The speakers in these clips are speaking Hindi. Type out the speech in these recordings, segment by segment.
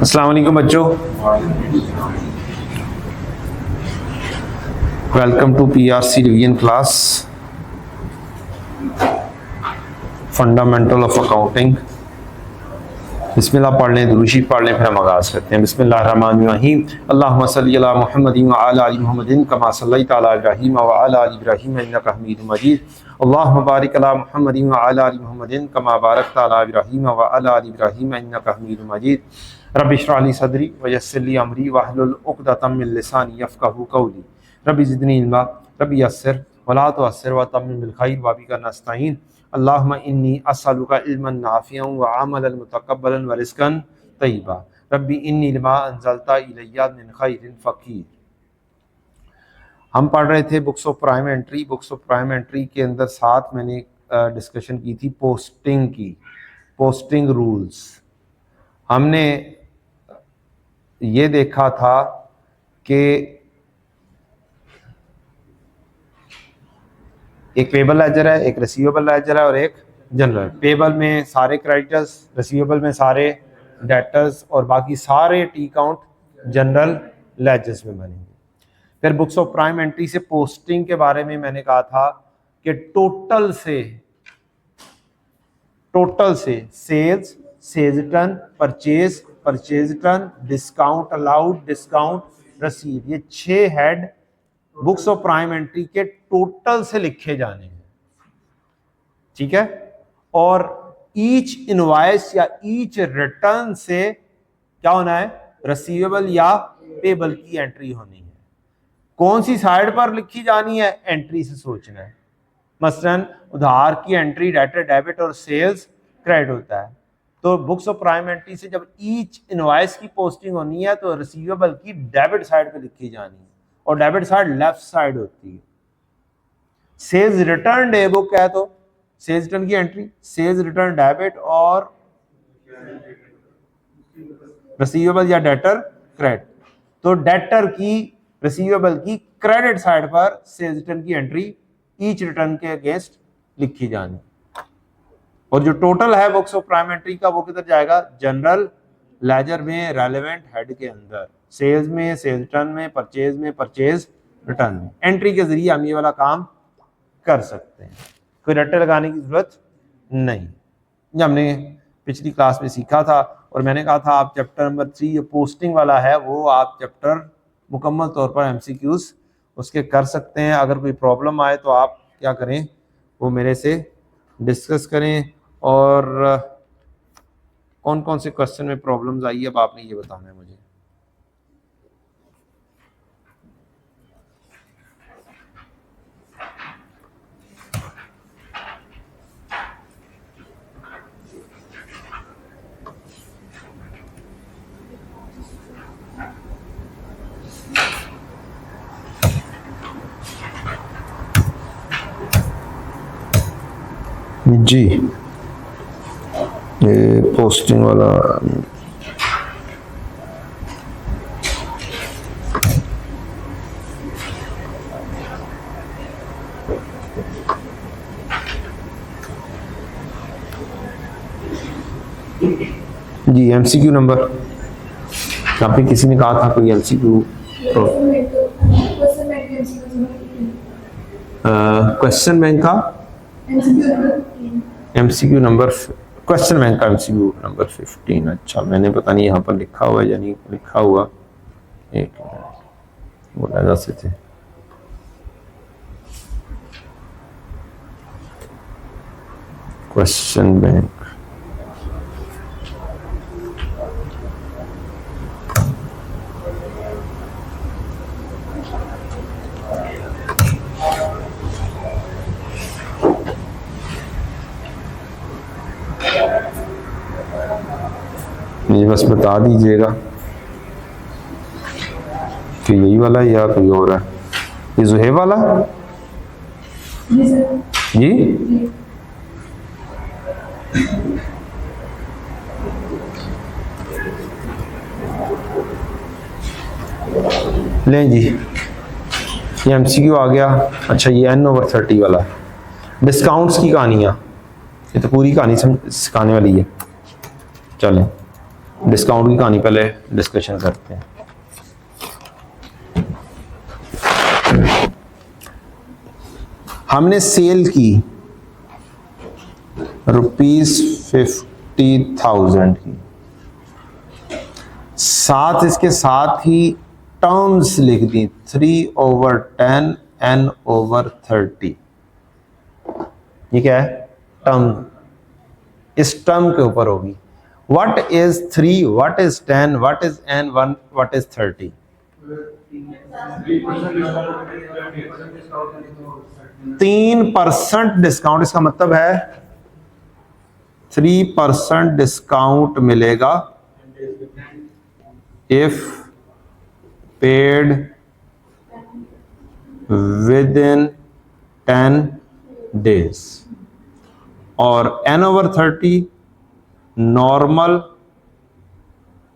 अस्सलाम वालेकुम बच्चों, welcome to PRC revision class fundamental of accounting. बिस्मिल्लाह पढ़ लें, दुरूद शरीफ पढ़ लें, फिर हम आगाज़ करते हैं। बिस्मिल्लाहिर्रहमानिर्रहीम। अल्लाहुम्मा सल्ली अला मुहम्मदिन व अला आलि मुहम्मदिन कमा सल्लैता अला इब्राहीम व अला आलि इब्राहीम इन्नका हमीदुम मजीद। अल्लाहुम्मा बारिक अला मुहम्मदिन व अला आलि मुहम्मदिन कमा बारकता अला इब्राहीम व अला आलि इब्राहीम इन्नका हमीदुम मजीद। रब्बि इश्रह ली सदरी व यस्सिर ली अमरी वहलुल उक़दतम मिन लिसानी यफ़क़हू क़ौली। रब्बि ज़िदनी इल्मा रब्बि यस्सिर वला तुअस्सिर व तम्मिम बिल खैर व बिका नस्तईन। अल्लाहुम्मा इन्नी अस्अलुका इल्मन नाफ़िअन व अमलन मुतक़ब्बलन व रिज़्क़न तय्यबा। रब्बी इन्नी लिमा अंज़लता इलैया मिन खैरिन फ़क़ीर। हम पढ़ रहे थे books of prime entry. Books of prime entry के अंदर साथ मैंने डिस्कशन की थी पोस्टिंग की, पोस्टिंग रूल्स। हमने ये देखा था कि एक पेबल लेजर है, एक रिसीवेबल लेजर है और एक जनरल। पेबल में सारे क्रेडिटर्स, रिसीवेबल में सारे डेटर्स और बाकी सारे टी काउंट जनरल लेजर्स में बनेंगे। फिर बुक्स ऑफ प्राइम एंट्री से पोस्टिंग के बारे में मैंने कहा था कि टोटल से sales, sales return, purchase, purchase return, discount allowed, discount received, ये 6 head books of prime entry के टोटल से लिखे जाने हैं। ठीक है। और ईच इनवॉइस या ईच रिटर्न से क्या होना है, रिसीवेबल या पेबल की एंट्री होनी है। कौन सी साइड पर लिखी जानी है, एंट्री से सोचना है। मसलन उधार की एंट्री डेटर डेबिट और सेल्स क्रेडिट होता है, तो बुक्स ऑफ प्राइम एंट्री से जब ईच इनवॉइस की पोस्टिंग होनी है तो रिसीवेबल की डेबिट साइड पे लिखी जानी है और डेबिट साइड लेफ्ट साइड होती है। सेल्स रिटर्न डे बुक है तो सेल्स रिटर्न की एंट्री सेल्स रिटर्न डेबिट और रिसीवेबल या डेटर क्रेडिट, तो डेटर की रिसीवेबल की क्रेडिट साइड पर सेल्स रिटर्न की एंट्री ईच रिटर्न के अगेंस्ट लिखी जानी। और जो टोटल है बुक्स ऑफ प्राइम एंट्री का वो किधर जाएगा, जनरल लेजर में रेलेवेंट हेड के अंदर, सेल्स में सेल्स रिटर्न में, परचेज में परचेज रिटर्न में। एंट्री के जरिए हम ये वाला काम कर सकते हैं, कोई रट्टे लगाने की जरूरत नहीं। ये हमने पिछली क्लास में सीखा था और मैंने कहा था आप चैप्टर नंबर 3 जो पोस्टिंग वाला है वो आप चैप्टर मुकम्मल तौर पर एमसीक्यूज उसके कर सकते हैं। अगर कोई प्रॉब्लम आए तो आप क्या करें, वो मेरे से डिस्कस करें। और कौन कौन से क्वेश्चन में प्रॉब्लम्स आई है अब आपने ये बताना है मुझे। जी ये पोस्टिंग वाला जी एमसीक्यू नंबर, यहाँ पे किसी ने कहा था कोई एमसीक्यू क्वेश्चन बैंक का एमसीक्यू नंबर, क्वेश्चन बैंक का एमसीक्यू नंबर 15। अच्छा, मैंने पता नहीं यहाँ पर लिखा हुआ है या नहीं लिखा हुआ, एक मिनट वो लगा से थे। क्वेश्चन बैंक ये बस बता दीजिएगा कि यही वाला है या कोई और है। ये जुहेब वाला जी लें जी, ये एमसीक्यू आ गया। अच्छा, ये n/30 वाला डिस्काउंट्स की कहानियाँ, ये तो पूरी कहानी सिखाने वाली है। चलें, डिस्काउंट की कहानी पहले डिस्कशन करते हैं। हमने सेल की ₹50,000 की, साथ इसके साथ ही टर्म्स लिख दी 3/10 n/30। ये क्या है? टर्म। इस टर्म के ऊपर होगी। What is 3, what is 10, what is n, what is 30? 3% discount, इसका मतलब है 3% डिस्काउंट मिलेगा if paid with in 10 days, और n/30 नॉर्मल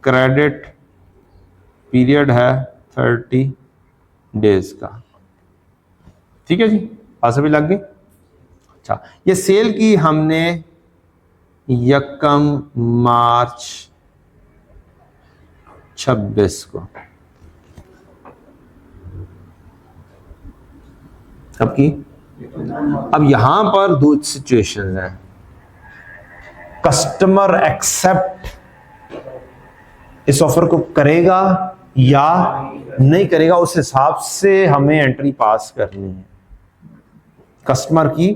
क्रेडिट पीरियड है 30 days का। ठीक है जी, पास भी लग गई। अच्छा, ये सेल की हमने 1 मार्च 26 को, अब की। अब यहां पर दो सिचुएशन हैं। कस्टमर एक्सेप्ट इस ऑफर को करेगा या नहीं करेगा, उस हिसाब से हमें एंट्री पास करनी है। कस्टमर की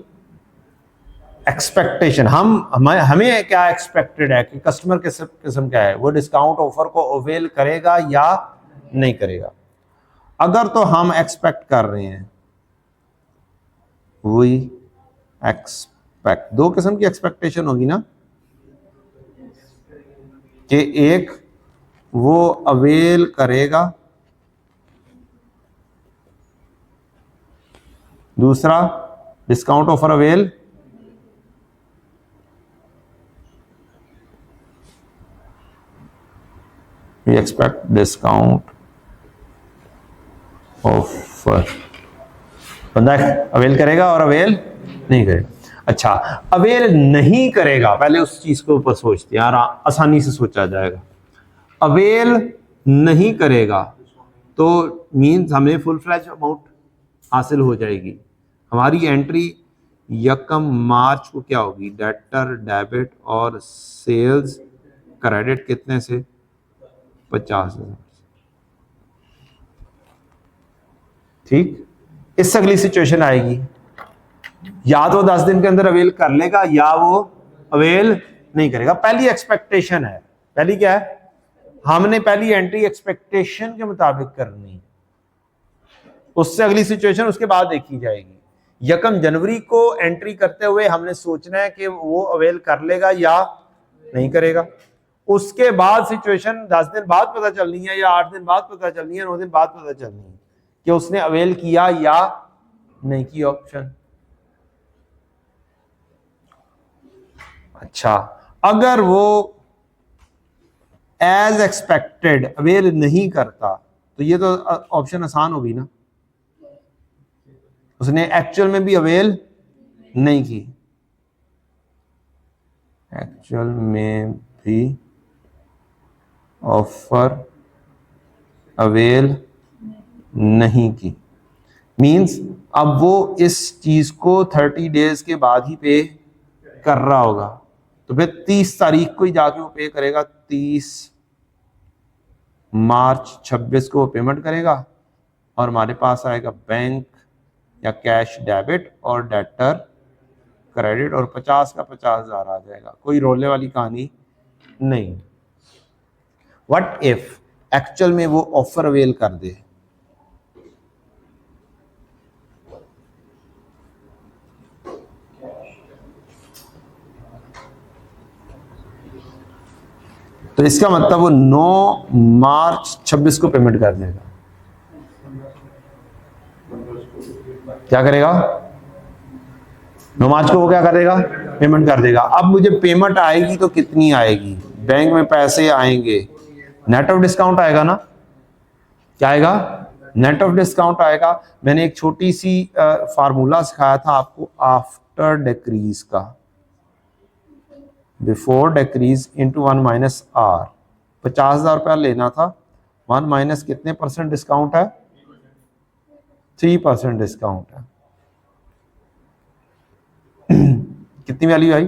एक्सपेक्टेशन, हमें क्या एक्सपेक्टेड है कि कस्टमर किस्म क्या है, वो डिस्काउंट ऑफर को अवेल करेगा या नहीं करेगा। अगर तो हम एक्सपेक्ट कर रहे हैं, वी एक्सपेक्ट, दो किस्म की एक्सपेक्टेशन होगी ना, कि एक वो अवेल करेगा, दूसरा discount offer avail we expect discount offer, बंदा अवेल करेगा और अवेल नहीं करेगा। अच्छा, अवेल नहीं करेगा, पहले उस चीज के ऊपर सोचते हैं यार, आसानी से सोचा जाएगा। अवेल नहीं करेगा तो मीन्स हमें फुल फ्लैश अमाउंट हासिल हो जाएगी। हमारी एंट्री 1 मार्च को क्या होगी? डेटर डेबिट और सेल्स क्रेडिट कितने से? 50,000। ठीक, इससे अगली सिचुएशन आएगी, या तो 10 दिन के अंदर अवेल कर लेगा या वो अवेल नहीं करेगा। पहली एक्सपेक्टेशन है, पहली क्या है? हमने पहली एंट्री एक्सपेक्टेशन के मुताबिक करनी है, उससे अगली सिचुएशन उसके बाद देखी जाएगी। 1 जनवरी को एंट्री करते हुए हमने सोचना है कि वो अवेल कर लेगा या नहीं करेगा। उसके बाद सिचुएशन 10 दिन बाद पता चलनी है, या 8 दिन बाद पता चलनी है, 9 दिन बाद पता चलनी है कि उसने अवेल किया या नहीं किया ऑप्शन। अच्छा, अगर वो एज एक्सपेक्टेड अवेल नहीं करता तो ये तो ऑप्शन आसान होगी ना, उसने एक्चुअल में भी अवेल नहीं की, एक्चुअल में भी ऑफर अवेल नहीं की, मींस अब वो इस चीज को 30 डेज के बाद ही पे कर रहा होगा, तो फिर 30 तारीख को ही जाके वो पे करेगा। 30 मार्च 26 को वो पेमेंट करेगा और हमारे पास आएगा बैंक या कैश डेबिट और डेटर क्रेडिट, और 50 का 50,000 आ जाएगा। कोई रोले वाली कहानी नहीं। व्हाट इफ एक्चुअल में वो ऑफर अवेल कर दे, तो इसका मतलब वो 9 मार्च 26 को पेमेंट कर देगा। क्या करेगा? 9 मार्च को वो क्या करेगा? पेमेंट कर देगा। अब मुझे पेमेंट आएगी तो कितनी आएगी? बैंक में पैसे आएंगे, नेट ऑफ डिस्काउंट आएगा ना। क्या आएगा? नेट ऑफ डिस्काउंट आएगा। मैंने एक छोटी सी फार्मूला सिखाया था आपको आफ्टर डिक्रीज का, बिफोर डिक्रीज इंटू 1 - r। 50,000 रुपया लेना था, 1 माइनस कितने परसेंट डिस्काउंट है, 3% डिस्काउंट है। कितनी वैल्यू आई,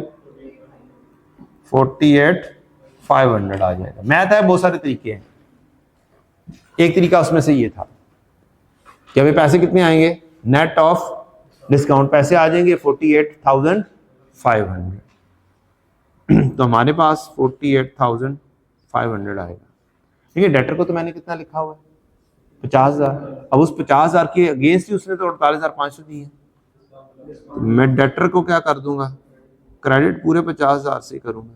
48,500 आ जाएगा। मैथ है, बहुत सारे तरीके हैं। एक तरीका उसमें से ये था कि अभी पैसे कितने आएंगे, नेट ऑफ डिस्काउंट पैसे आ जाएंगे 48,500। तो हमारे पास 48,500 आएगा। ठीक है, डेटर को तो मैंने कितना लिखा हुआ है, 50,000। अब उस 50,000 के अगेंस्ट ही उसने तो 48,500 दी है। तो मैं डेटर को क्या कर दूंगा, क्रेडिट पूरे 50,000 से करूंगा।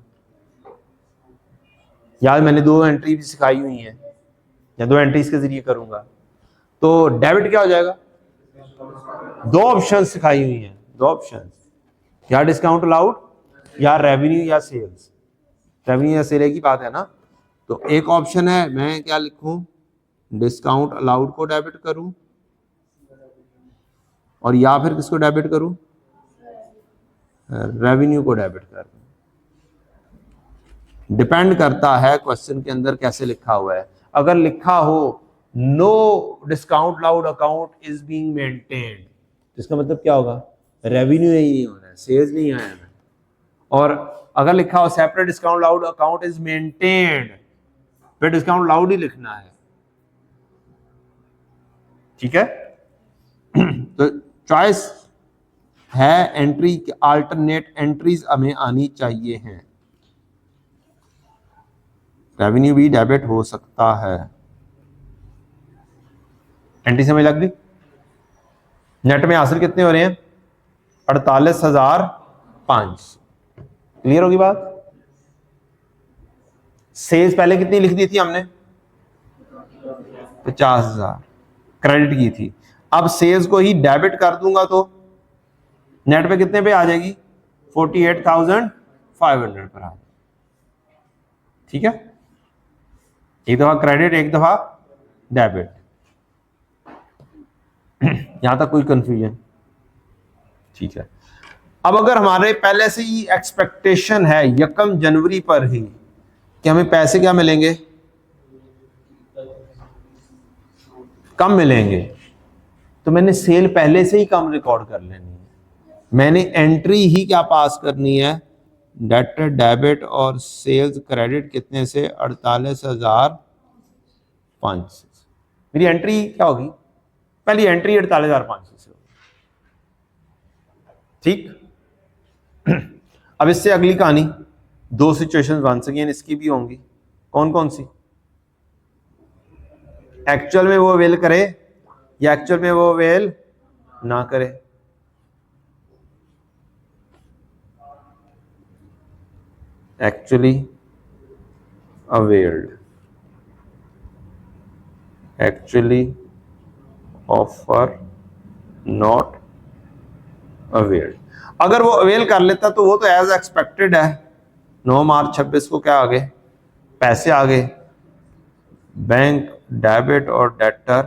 यार मैंने 2 एंट्री भी सिखाई हुई है, या 2 एंट्रीज के जरिए करूंगा। तो डेबिट क्या हो जाएगा, 2 ऑप्शन सिखाई हुई हैं, 2 ऑप्शन, या डिस्काउंट अलाउड या रेवेन्यू या सेल्स। रेवेन्यू या सेल की बात है ना। तो एक ऑप्शन है, मैं क्या लिखूं, डिस्काउंट अलाउड को डेबिट करूं, और या फिर किसको डेबिट करूं, रेवेन्यू को डेबिट करूं। डिपेंड करता है क्वेश्चन के अंदर कैसे लिखा हुआ है। अगर लिखा हो no discount allowed account is being maintained, इसका मतलब क्या होगा, रेवेन्यू ही नहीं हो रहा है, सेल्स नहीं आया है। और अगर लिखा हो separate discount allowed account is maintained, फिर डिस्काउंट अलाउड ही लिखना है। ठीक है। तो चॉइस है एंट्री, अल्टरनेट एंट्रीज हमें आनी चाहिए हैं। रेवेन्यू भी डेबिट हो सकता है। एंट्री समझ लग गई। नेट में हासिल कितने हो रहे हैं, 48,500। क्लियर होगी बात। सेल्स पहले कितनी लिख दी थी हमने, 50,000 क्रेडिट की थी। अब सेल्स को ही डेबिट कर दूंगा तो नेट पे कितने पे आ जाएगी, 48,500 पर आ। ठीक है, एक दफा क्रेडिट एक दफा डेबिट। यहां तक कोई कंफ्यूजन। ठीक है। अब अगर हमारे पहले से ही एक्सपेक्टेशन है 1 जनवरी पर ही कि हमें पैसे क्या मिलेंगे, कम मिलेंगे, तो मैंने सेल पहले से ही कम रिकॉर्ड कर लेनी है। मैंने एंट्री ही क्या पास करनी है, डेटर डेबिट और सेल्स क्रेडिट कितने से, 48,500। मेरी एंट्री क्या होगी, पहली एंट्री 48,500 से होगी। ठीक। अब इससे अगली कहानी, 2 सिचुएशंस बन सकी, इसकी भी होंगी। कौन कौन सी, एक्चुअल में वो अवेल करे या एक्चुअल में वो अवेल ना करे। Actually availed, actually offer not availed. अगर वो अवेल कर लेता तो वो तो एज एक्सपेक्टेड है, 9 मार्च 26 को क्या आ गए, पैसे आ गए। बैंक डेबिट और डेटर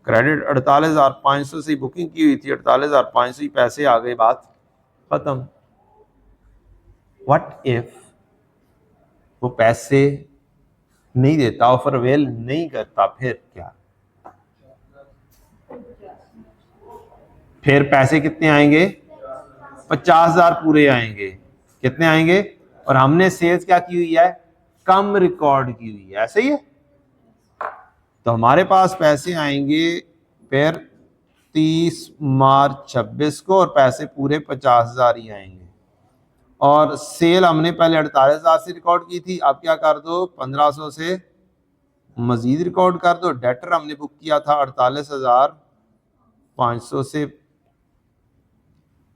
क्रेडिट 48,500 से बुकिंग की हुई थी, 48,500 ही पैसे आ गए, बात खत्म। व्हाट इफ वो पैसे नहीं देता, ऑफर अवेल नहीं करता, फिर क्या, फिर पैसे कितने आएंगे, 50,000 पूरे आएंगे। कितने आएंगे, और हमने सेल्स क्या की हुई है, कम रिकॉर्ड की हुई है, ऐसे ही है। तो हमारे पास पैसे आएंगे फिर 30 मार्च 26 को, और पैसे पूरे 50,000 ही आएंगे। और सेल हमने पहले 48,000 से रिकॉर्ड की थी, अब क्या कर दो, 1,500 से मजीद रिकॉर्ड कर दो। डेटर हमने बुक किया था 48,500 से,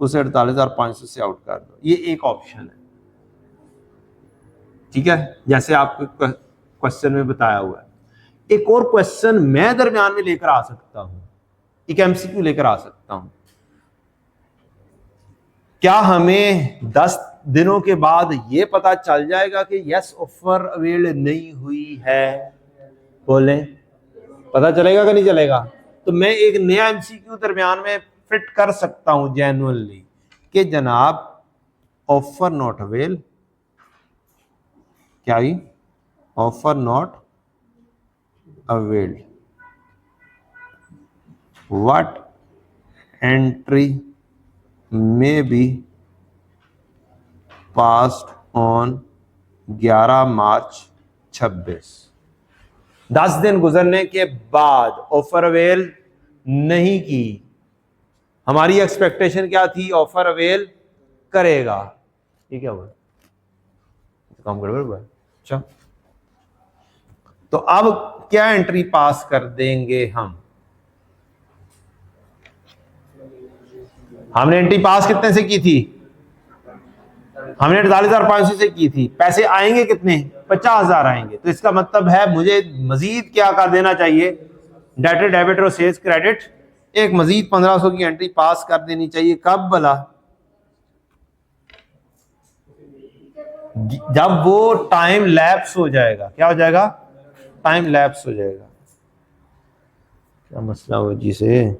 उसे 48,500 से आउट कर दो। ये एक ऑप्शन है। ठीक है, जैसे आपको क्वेश्चन में बताया हुआ है। एक और क्वेश्चन मैं दरमियान में लेकर आ सकता हूं, एक एमसीक्यू लेकर आ सकता हूं। क्या हमें 10 दिनों के बाद यह पता चल जाएगा कि यस ऑफर अवेल नहीं हुई है, बोले पता चलेगा कि नहीं चलेगा। तो मैं एक नया एमसीक्यू दरमियान में फिट कर सकता हूं जेन्युइनली कि जनाब ऑफर नॉट अवेल, क्या he offer not availed, what entry may be passed on 11 March 26। 10 दिन गुजरने के बाद ऑफर अवेल नहीं की, हमारी एक्सपेक्टेशन क्या थी, ऑफर अवेल करेगा, ये क्या हुआ, काम गड़बड़ हुआ। अच्छा, तो अब क्या एंट्री पास कर देंगे हमने एंट्री पास कितने से की थी, हमने 48,500 से की थी, पैसे आएंगे कितने, 50,000 आएंगे। तो इसका मतलब है मुझे मजीद क्या कर देना चाहिए, डेटर डेबिट और सेल्स क्रेडिट, एक मजीद 1500 की एंट्री पास कर देनी चाहिए। कब भला, जब वो टाइम लैप्स हो जाएगा। क्या हो जाएगा, टाइम लैप्स हो जाएगा। क्या मसला हो जी से,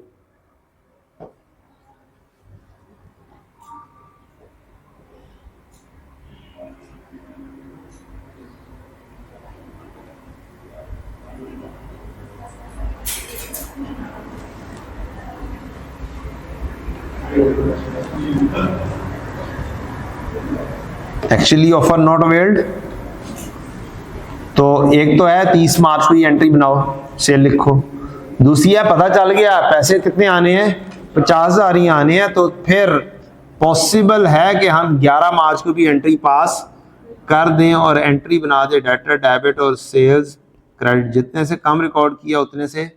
एक्चुअली ऑफर नॉट अवेल्ड। तो एक तो है 30 मार्च को एंट्री बनाओ, सेल लिखो। दूसरी है पता चल गया पैसे कितने आने हैं, 50,000 ही आने हैं, तो फिर पॉसिबल है कि हम 11 मार्च को भी एंट्री पास कर दें और एंट्री बना दें डेटर डेबिट और सेल्स क्रेडिट, जितने से कम रिकॉर्ड किया उतने से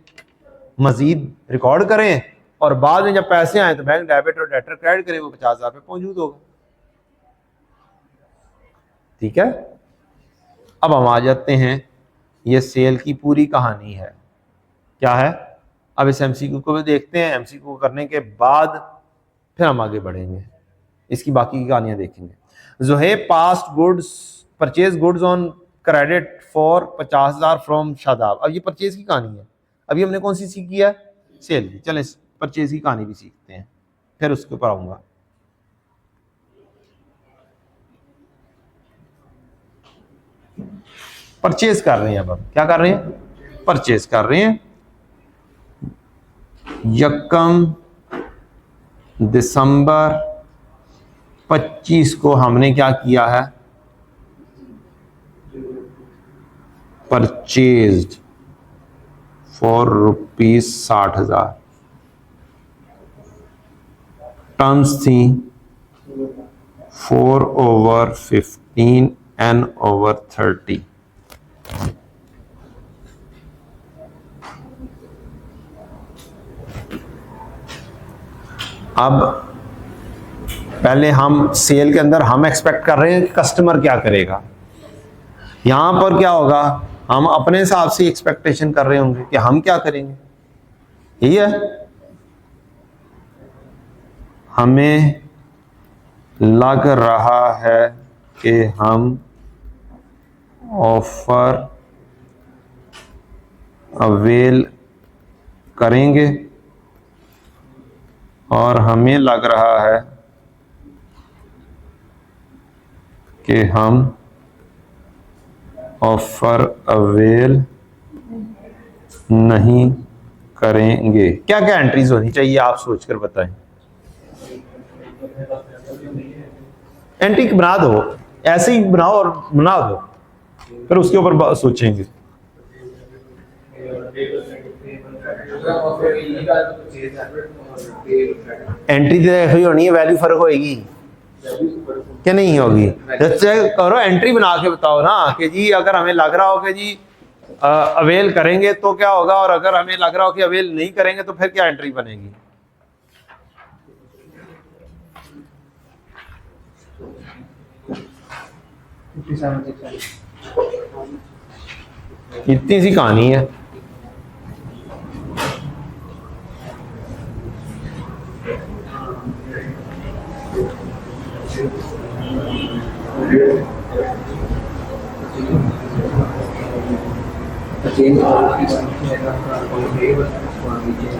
मजीद रिकॉर्ड करें, और बाद में जब पैसे आए तो बैंक डेबिट और डेटर क्रेडिट करें, वो 50,000 पे मौजूद होगा। ठीक है, अब हम आ जाते हैं, ये सेल की पूरी कहानी है। क्या है, अब इस एमसीक्यू को भी देखते हैं, एमसीक्यू को करने के बाद फिर हम आगे बढ़ेंगे, इसकी बाकी की कहानियां देखेंगे। Zuhaib past goods, purchase goods on credit for 50,000 from Shadab. अब ये परचेज की कहानी है, अभी हमने कौन सी सीखी है, सेल की। चलें परचेज की कहानी भी सीखते हैं, फिर उसके ऊपर आऊंगा। परचेज कर रहे हैं, अब हम क्या कर रहे हैं, परचेज कर रहे हैं। 1 दिसंबर 25 को हमने क्या किया है, परचेज्ड फॉर ₹60,000। टर्म्स थी 4/15 N/30। अब पहले हम सेल के अंदर हम एक्सपेक्ट कर रहे हैं कि कस्टमर क्या करेगा। यहां पर क्या होगा, हम अपने हिसाब से एक्सपेक्टेशन कर रहे होंगे कि हम क्या करेंगे। यही है, हमें लग रहा है कि हम ऑफर अवेल करेंगे, और हमें लग रहा है कि हम ऑफर अवेल नहीं करेंगे। क्या क्या एंट्रीज होनी चाहिए आप सोचकर बताएं। एंट्री बना दो, ऐसे ही बनाओ और बना दो, फिर उसके ऊपर सोचेंगे। एंट्री देखी होनी है, वैल्यू फर्क होएगी क्या नहीं होगी, चेक करो, एंट्री बना के बताओ ना कि जी अगर हमें लग रहा हो कि जी अवेल करेंगे तो क्या होगा, और अगर हमें लग रहा हो कि अवेल नहीं करेंगे तो फिर क्या एंट्री बनेगी। इतनी सी कहानी है।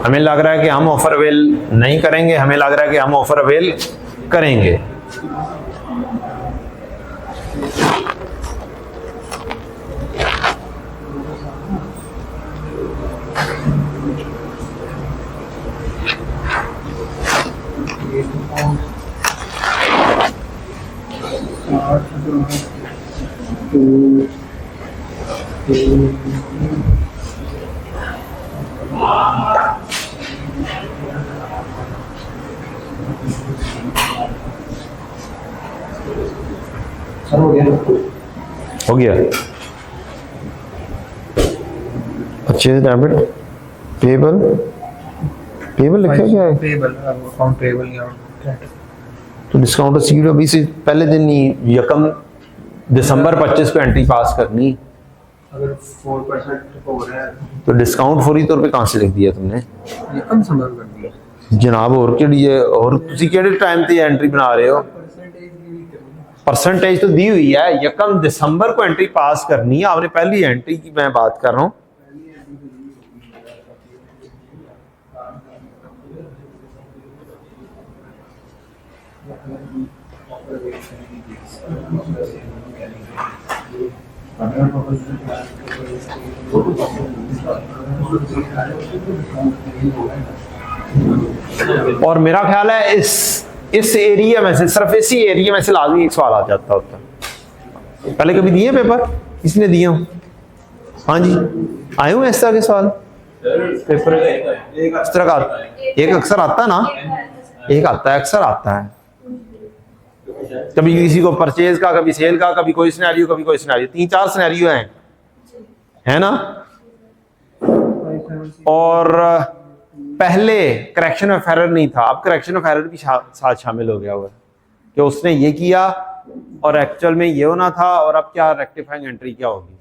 हमें लग रहा है कि हम ऑफर अवेल नहीं करेंगे, हमें लग रहा है कि हम ऑफर अवेल करेंगे। हो गया अच्छे से डेबिट पेबल पेबल लिखा क्या है पेबल अकाउंट पेबल या तो डिस्काउंट रिसीव्ड अभी से पहले दिन ही यकम दिसंबर 25 को एंट्री पास करनी अगर 4% हो रहा है तो डिस्काउंट फौरी तौर पे कहाँ से लिख दिया तुमने ये कम संभव कर दिया जनाब और तुसी केड़े टाइम ते एंट्री बना रहे हो परसेंटेज तो दी हुई है यकम दिसंबर को एंट्री पास करनी है आपने पहली एंट्री की मैं बात कर रहा हूँ और मेरा ख्याल है इस एरिया में से सिर्फ इसी एरिया में से लाजमी एक सवाल आ जाता होता पहले कभी दिए पेपर किसने दिए हो हाँ जी आए हुए इस तरह के सवाल पेपर इस तरह का एक अक्सर आता है ना एक आता है अक्सर आता है कभी किसी को परचेज का कभी सेल का कभी कोई सिनेरियो कभी कोई सिनेरियो 3-4 सिनेरियो हैं है ना और पहले करेक्शन ऑफ एरर नहीं था अब करेक्शन ऑफ एरर भी साथ शामिल हो गया हुआ कि उसने ये किया और एक्चुअल में ये होना था और अब क्या रेक्टिफाइंग एंट्री क्या होगी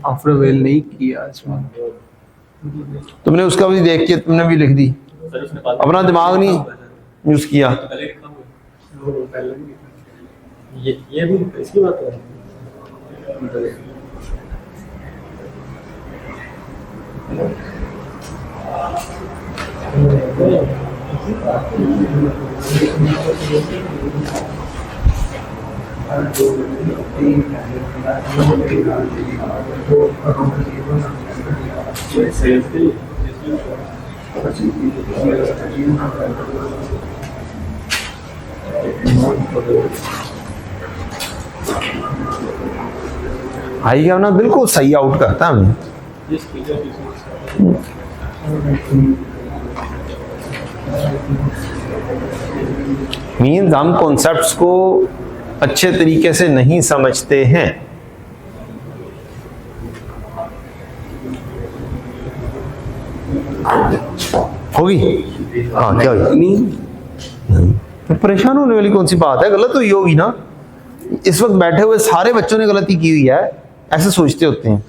ऑफर अवेल नहीं किया इसमें तुमने उसका भी देख के तुमने भी लिख दी अपना दिमाग नहीं यूज किया ये भी इसकी बात है आई क्या ना बिल्कुल सही आउट करता है हमें मीन्स हम कॉन्सेप्ट्स को अच्छे तरीके से नहीं समझते हैं होगी हाँ क्या होगी नहीं तो परेशान होने वाली कौन सी बात है गलत हुई होगी ना इस वक्त बैठे हुए सारे बच्चों ने गलती की हुई है ऐसे सोचते होते हैं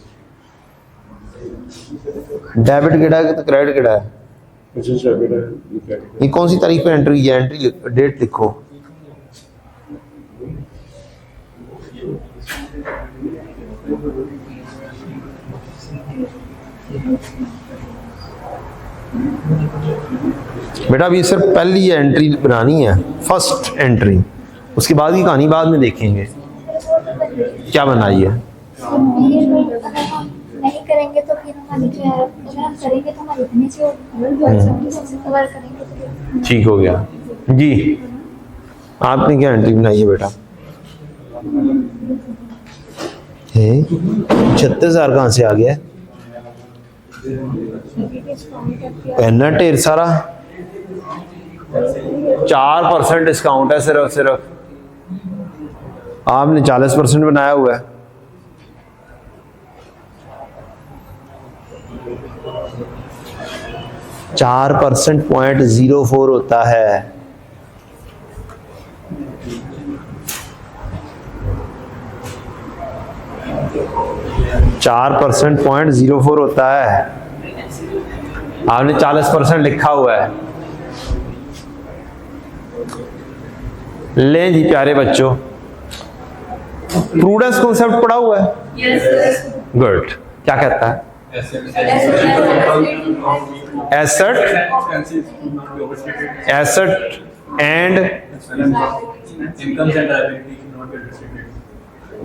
डेबिट केड़ा है तो क्रेडिट केड़ा है ये कौन सी तारीख पे एंट्री है एंट्री डेट लिखो बेटा अभी सिर्फ पहली एंट्री बनानी है फर्स्ट एंट्री उसके बाद की कहानी बाद में देखेंगे क्या बनाई है नहीं करेंगे तो फिर हमारी जो है अगर हम करेंगे तो हमारी इतनी से कवर करेंगे तो ठीक हो गया जी आपने क्या एंट्री बनाई है बेटा 36,000 कहाँ से आ गया पहना ढेर सारा 4% डिस्काउंट है सिर्फ आपने 40% बनाया हुआ है .04 होता है .04 होता है आपने 40% लिखा हुआ है ले जी प्यारे बच्चों प्रूडेंस कॉन्सेप्ट पढ़ा हुआ है गुड क्या कहता है एसेट एंड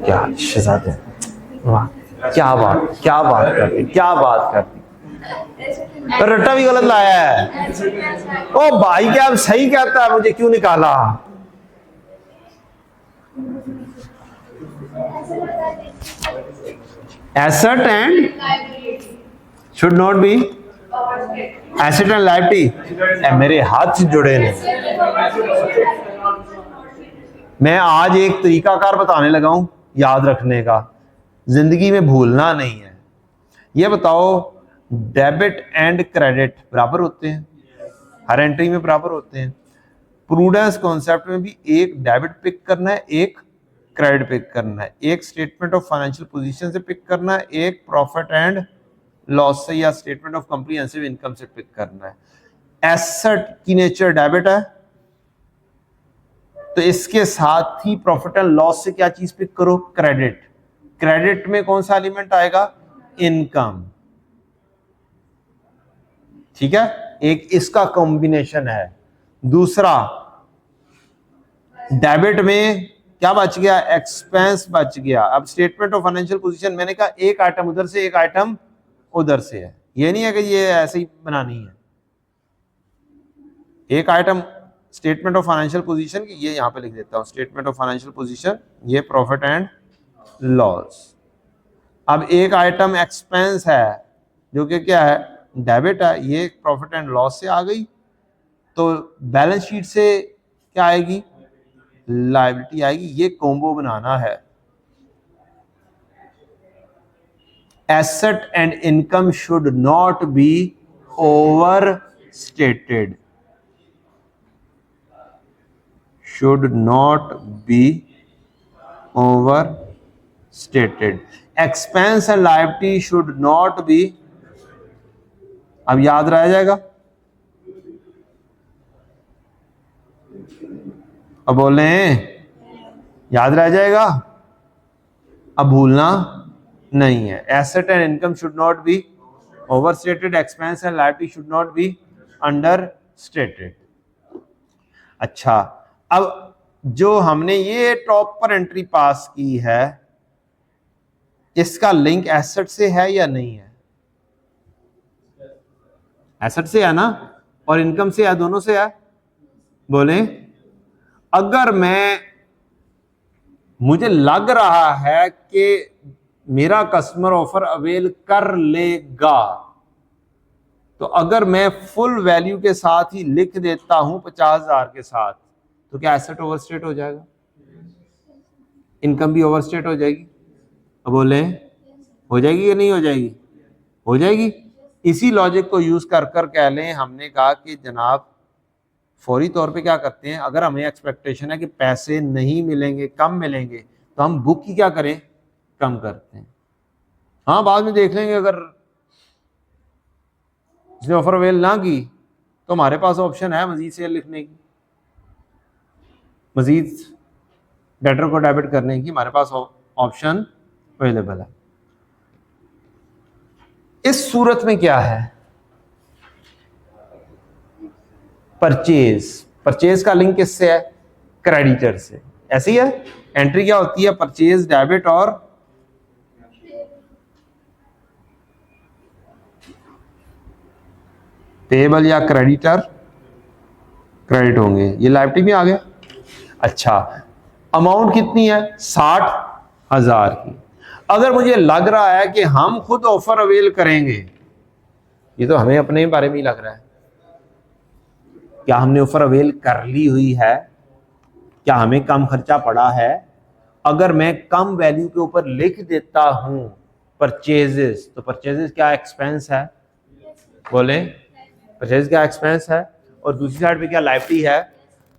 क्या शहजादे वाह क्या बात करती तो रट्टा भी गलत लाया है। ओ भाई क्या सही कहता है, मुझे क्यों निकाला? Asset and should not be, asset and liability मेरे हाथ जुड़े ने। मैं आज एक तरीकाकार बताने लगा हूं याद रखने का, जिंदगी में भूलना नहीं है। ये बताओ डेबिट एंड क्रेडिट बराबर होते हैं, हर एंट्री में बराबर होते हैं। प्रूडेंस कॉन्सेप्ट में भी एक डेबिट पिक करना है, एक क्रेडिट पिक करना है, एक स्टेटमेंट ऑफ फाइनेंशियल पोजीशन से पिक करना है, एक प्रॉफिट एंड लॉस से या स्टेटमेंट ऑफ कॉम्प्रिहेंसिव इनकम से पिक करना है। एसेट की नेचर डेबिट है, तो इसके साथ ही प्रॉफिट एंड लॉस से क्या चीज पिक करो? क्रेडिट। क्रेडिट में कौन सा एलिमेंट आएगा? इनकम। ठीक है, एक इसका कॉम्बिनेशन है। दूसरा डेबिट में क्या बच गया? एक्सपेंस बच गया। अब स्टेटमेंट ऑफ फाइनेंशियल पोजीशन मैंने कहा एक आइटम उधर से एक आइटम उधर से है, ये नहीं है कि ये ऐसे ही बनानी है। एक item statement of financial position की, ये यहां पे लिख देता हूं, स्टेटमेंट ऑफ फाइनेंशियल पोजीशन, ये प्रॉफिट एंड लॉस। अब एक आइटम एक्सपेंस है जो कि क्या है? डेबिट है, ये प्रॉफिट एंड लॉस से आ गई, तो बैलेंस शीट से क्या आएगी? लायबिलिटी आएगी। ये कॉम्बो बनाना है। Asset and income should not be over stated, should not be overstated. Expense and liability should not be, अब याद रह जाएगा? अब बोले याद रह जाएगा? अब भूलना नहीं है। Asset and income should not be overstated. Expense and liability should not be understated. अच्छा, अब जो हमने ये टॉप पर एंट्री पास की है, इसका लिंक एसेट से है या नहीं है? एसेट से है ना, और इनकम से है, दोनों से है। बोले अगर मुझे लग रहा है कि मेरा कस्टमर ऑफर अवेल कर लेगा, तो अगर मैं फुल वैल्यू के साथ ही लिख देता हूं 50,000 के साथ, तो क्या एसेट ओवरस्टेट हो जाएगा? इनकम भी ओवरस्टेट हो जाएगी? अब बोले हो जाएगी या नहीं हो जाएगी? हो जाएगी। इसी लॉजिक को यूज कर कह लें, हमने कहा कि जनाब फौरी तौर पे क्या करते हैं, अगर हमें एक्सपेक्टेशन है कि पैसे नहीं मिलेंगे, कम मिलेंगे, तो हम बुक की क्या करें? कम करते हैं। हाँ, बाद में देख लेंगे, अगर जिसने ऑफर अवेल ना की तो हमारे पास ऑप्शन है मजीद सेल लिखने की, मजीद डेटर को डेबिट करने की, हमारे पास ऑप्शन अवेलेबल है। इस सूरत में क्या है? परचेज का लिंक किससे है? क्रेडिटर से। ऐसी है एंट्री क्या होती है? परचेज, डेबिट और पेबल या क्रेडिटर, क्रेडिट होंगे। ये लायबिलिटी में आ गया। अच्छा, अमाउंट कितनी है? 60,000 की। अगर मुझे लग रहा है कि हम खुद ऑफर अवेल करेंगे, ये तो हमें अपने बारे में ही लग रहा है, क्या हमने ऑफर अवेल कर ली हुई है? क्या हमें कम खर्चा पड़ा है? अगर मैं कम वैल्यू के ऊपर लिख देता हूं परचेजेस, तो परचेजेस क्या एक्सपेंस है? बोले परचेज क्या एक्सपेंस है, और दूसरी साइड पे क्या लायबिलिटी है।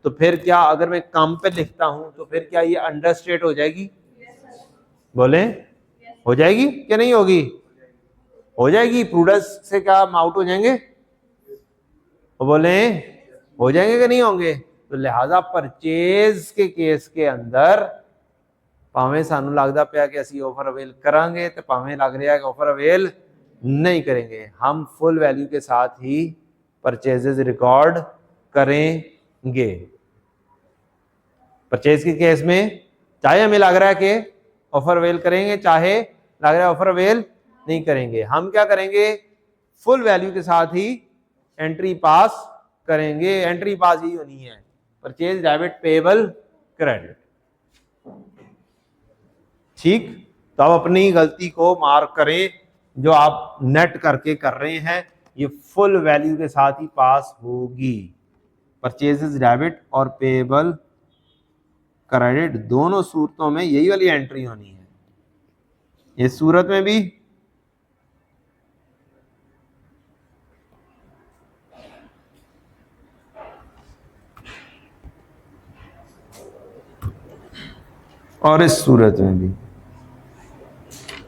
तो फिर क्या अगर मैं कम पे लिखता हूं तो फिर क्या ये अंडरस्टेट हो जाएगी? बोले हो जाएगी क्या नहीं होगी? हो जाएगी। प्रूडेंस से क्या हम आउट हो जाएंगे? बोले हो जाएंगे कि नहीं होंगे? तो लिहाजा परचेज के केस के अंदर भावें सानू लगता पाया कि असी ऑफर अवेल करांगे, तो भावें लग रहा है कि ऑफर अवेल नहीं करेंगे, हम फुल वैल्यू के साथ ही परचेजेस रिकॉर्ड करेंगे। परचेज के केस में चाहे हमें लग रहा है कि ऑफर अवेल करेंगे, चाहे लग रहा है ऑफर अवेल नहीं करेंगे। हम क्या करेंगे, फुल वैल्यू के साथ ही एंट्री पास करेंगे। एंट्री पास ही होनी है, परचेज डेबिट पेबल क्रेडिट। ठीक, तो आप अपनी गलती को मार्क करें, जो आप नेट करके कर रहे हैं ये फुल वैल्यू के साथ ही पास होगी। परचेजेस डेबिट और पेबल क्रेडिट दोनों सूरतों में यही वाली एंट्री होनी है। इस सूरत में भी और इस सूरत में भी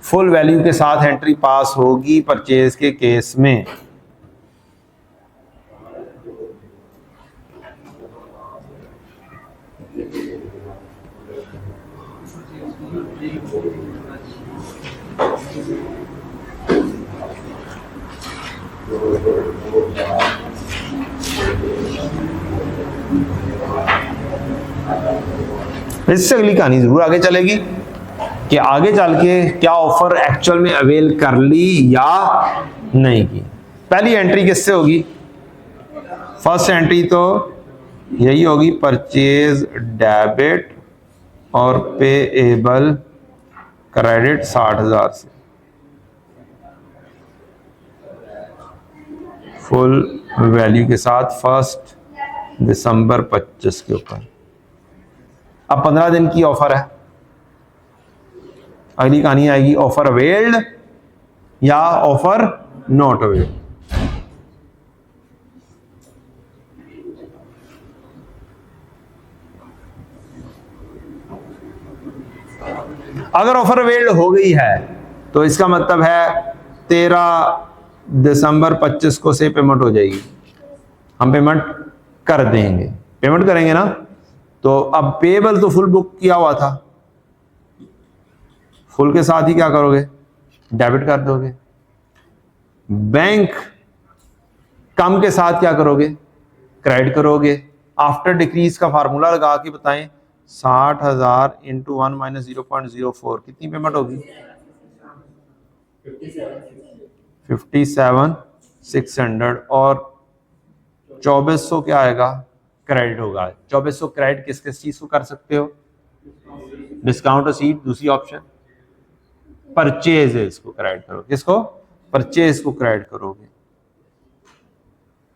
फुल वैल्यू के साथ एंट्री पास होगी परचेज के केस में। इससे अगली कहानी जरूर आगे चलेगी कि आगे चल के क्या ऑफर एक्चुअल में अवेल कर ली या नहीं की। पहली एंट्री किससे होगी, फर्स्ट एंट्री तो यही होगी, परचेज डेबिट और पेएबल क्रेडिट 60,000 से, फुल वैल्यू के साथ 1 दिसंबर 25 के ऊपर। अब 15 दिन की ऑफर है। अगली कहानी आएगी ऑफर अवेल्ड या ऑफर नॉट अवेल्ड। अगर ऑफर अवेल्ड हो गई है तो इसका मतलब है 13 दिसंबर 25 को से पेमेंट हो जाएगी। हम पेमेंट कर देंगे, पेमेंट करेंगे ना। तो अब पेबल तो फुल बुक किया हुआ था, फुल के साथ ही क्या करोगे, डेबिट कर दोगे। बैंक कम के साथ क्या करोगे, क्रेडिट करोगे। आफ्टर डिक्रीज का फार्मूला लगा के बताएं, 60,000 इंटू 1 माइनस 0.04 कितनी पेमेंट होगी, 57,600 और 2400 क्या आएगा, क्रेडिट होगा। 2400 क्रेडिट किस किस चीज को कर सकते हो, डिस्काउंट रसीद, दूसरी ऑप्शन परचेज को क्रेडिट करो। किसको, परचेज को क्रेडिट करोगे।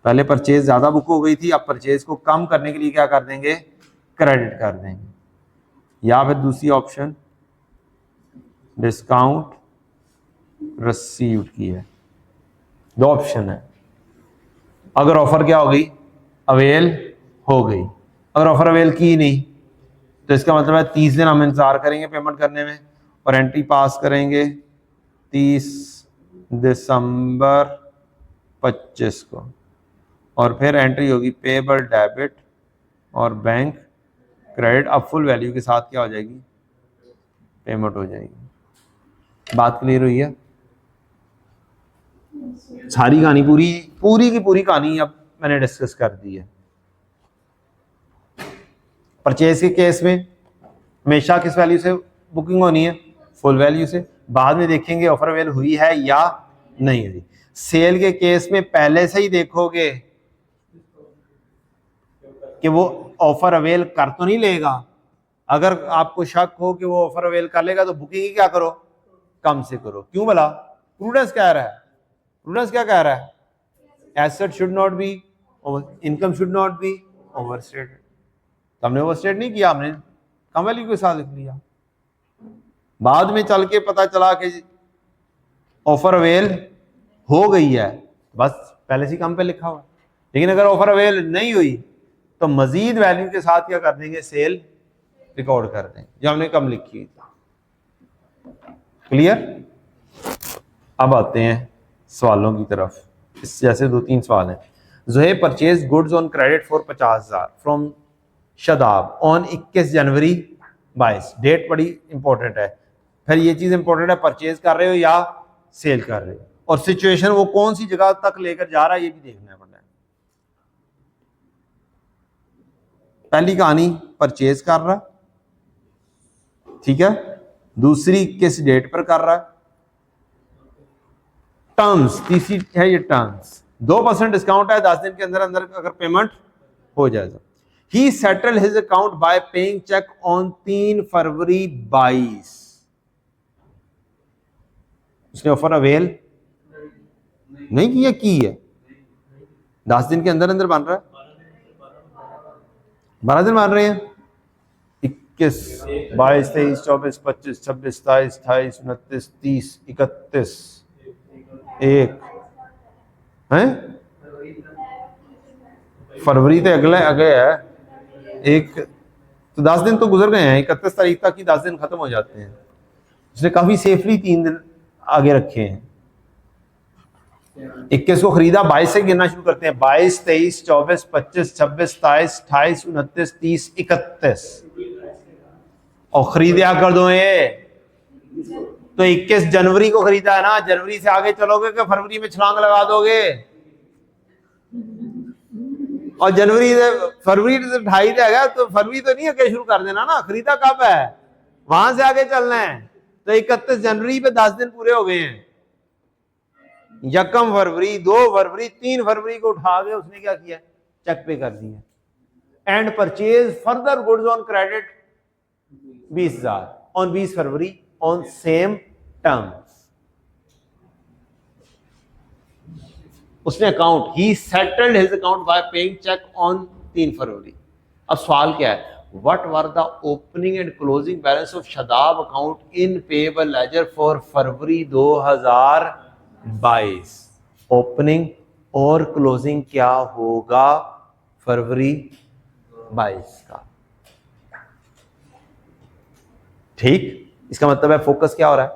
पहले परचेज ज्यादा बुक हो गई थी, अब परचेज को कम करने के लिए क्या कर देंगे, क्रेडिट कर देंगे। या फिर दूसरी ऑप्शन डिस्काउंट रिसीव्ड की है। दो ऑप्शन है। अगर ऑफर क्या हो गई, अवेल हो गई। अगर ऑफर अवेल की नहीं तो इसका मतलब है 30 दिन हम इंतजार करेंगे पेमेंट करने में और एंट्री पास करेंगे 30 दिसंबर 25 को, और फिर एंट्री होगी पेबल डेबिट और बैंक क्रेडिट। अब फुल वैल्यू के साथ क्या हो जाएगी, पेमेंट हो जाएगी। बात क्लियर हुई है? सारी कहानी पूरी की पूरी कहानी अब मैंने डिस्कस कर दी है। परचेज के केस में हमेशा किस वैल्यू से बुकिंग होनी है, फुल वैल्यू से। बाद में देखेंगे ऑफर अवेल हुई है या नहीं हुई। सेल के केस में पहले से ही देखोगे कि वो ऑफर अवेल कर तो नहीं लेगा। अगर आपको शक हो कि वो ऑफर अवेल कर लेगा तो बुकिंग ही क्या करो, कम से करो। क्यों भला, प्रूडेंस कह रहा है, प्रूडेंस क्या कह रहा है, asset should not be, income should not be overstated. तो हमने ओवरस्टेट नहीं किया, हमने कम वैल्यू के साथ लिख लिया। बाद में चल के पता चला कि ऑफर अवेल हो गई है, बस पहले से कम पे लिखा हुआ। लेकिन अगर ऑफर अवेल नहीं हुई तो मजीद वैल्यू के साथ क्या कर देंगे, सेल रिकॉर्ड कर देंगे जो हमने कम लिखी थी। क्लियर? अब आते हैं सवालों की तरफ। इस जैसे 2-3 सवाल हैं। Zuhaib purchase goods on credit for 50,000 from Shadab on 21 January 22। Date बड़ी इंपॉर्टेंट है। फिर ये चीज इंपॉर्टेंट है, परचेज कर रहे हो या सेल कर रहे हो, और सिचुएशन वो कौन सी जगह तक लेकर जा रहा है ये भी देखना पड़ता है। पहली कहानी परचेज कर रहा, ठीक है। दूसरी किस डेट पर कर रहा है, टर्म्स, तीसरी है ये टर्म्स, 2% डिस्काउंट है 10 दिन के अंदर अंदर अगर पेमेंट हो जाए तो। He settle his account by paying cheque on 3 February 22। उसने ऑफर अवेल नहीं किया, की है 10 दिन के अंदर अंदर बन रहा है, 12 दिन मान रहे हैं, 21, 22, 23, 24, 25, 26, 27, 28, 29, 30, 31, 1 है फरवरी तो अगले आगे है एक, तो 10 दिन तो गुजर गए हैं, 31 तारीख तक ही 10 दिन खत्म हो जाते हैं। उसने काफी सेफली 3 दिन आगे रखे हैं। 21 को खरीदा, 22 से गिनना शुरू करते हैं, 22, 23, 24, 25, 26, 27, 28, 29, 30, 31 और खरीदा कर दो ये तो 21 जनवरी को खरीदा है ना, जनवरी से आगे चलोगे कि फरवरी में छलांग लगा दोगे? और जनवरी से फरवरी से 28 है तो फरवरी तो नहीं है, शुरू कर देना ना, खरीदा कब है वहां से आगे चलना है। तो 31 जनवरी पे 10 दिन पूरे हो गए हैं। 1 फरवरी, 2 फरवरी, 3 फरवरी को उठा के उसने क्या किया, चेक पे कर दिया। And purchase further goods on credit 20,000 on 20 February on same terms. उसने account, he settled his account by paying cheque on 3 February. अब सवाल क्या है, what were the opening and closing balance of Shadab account in payable ledger for February 2022। Opening और क्लोजिंग क्या होगा फरवरी 22 का? ठीक, इसका मतलब है फोकस क्या हो रहा है,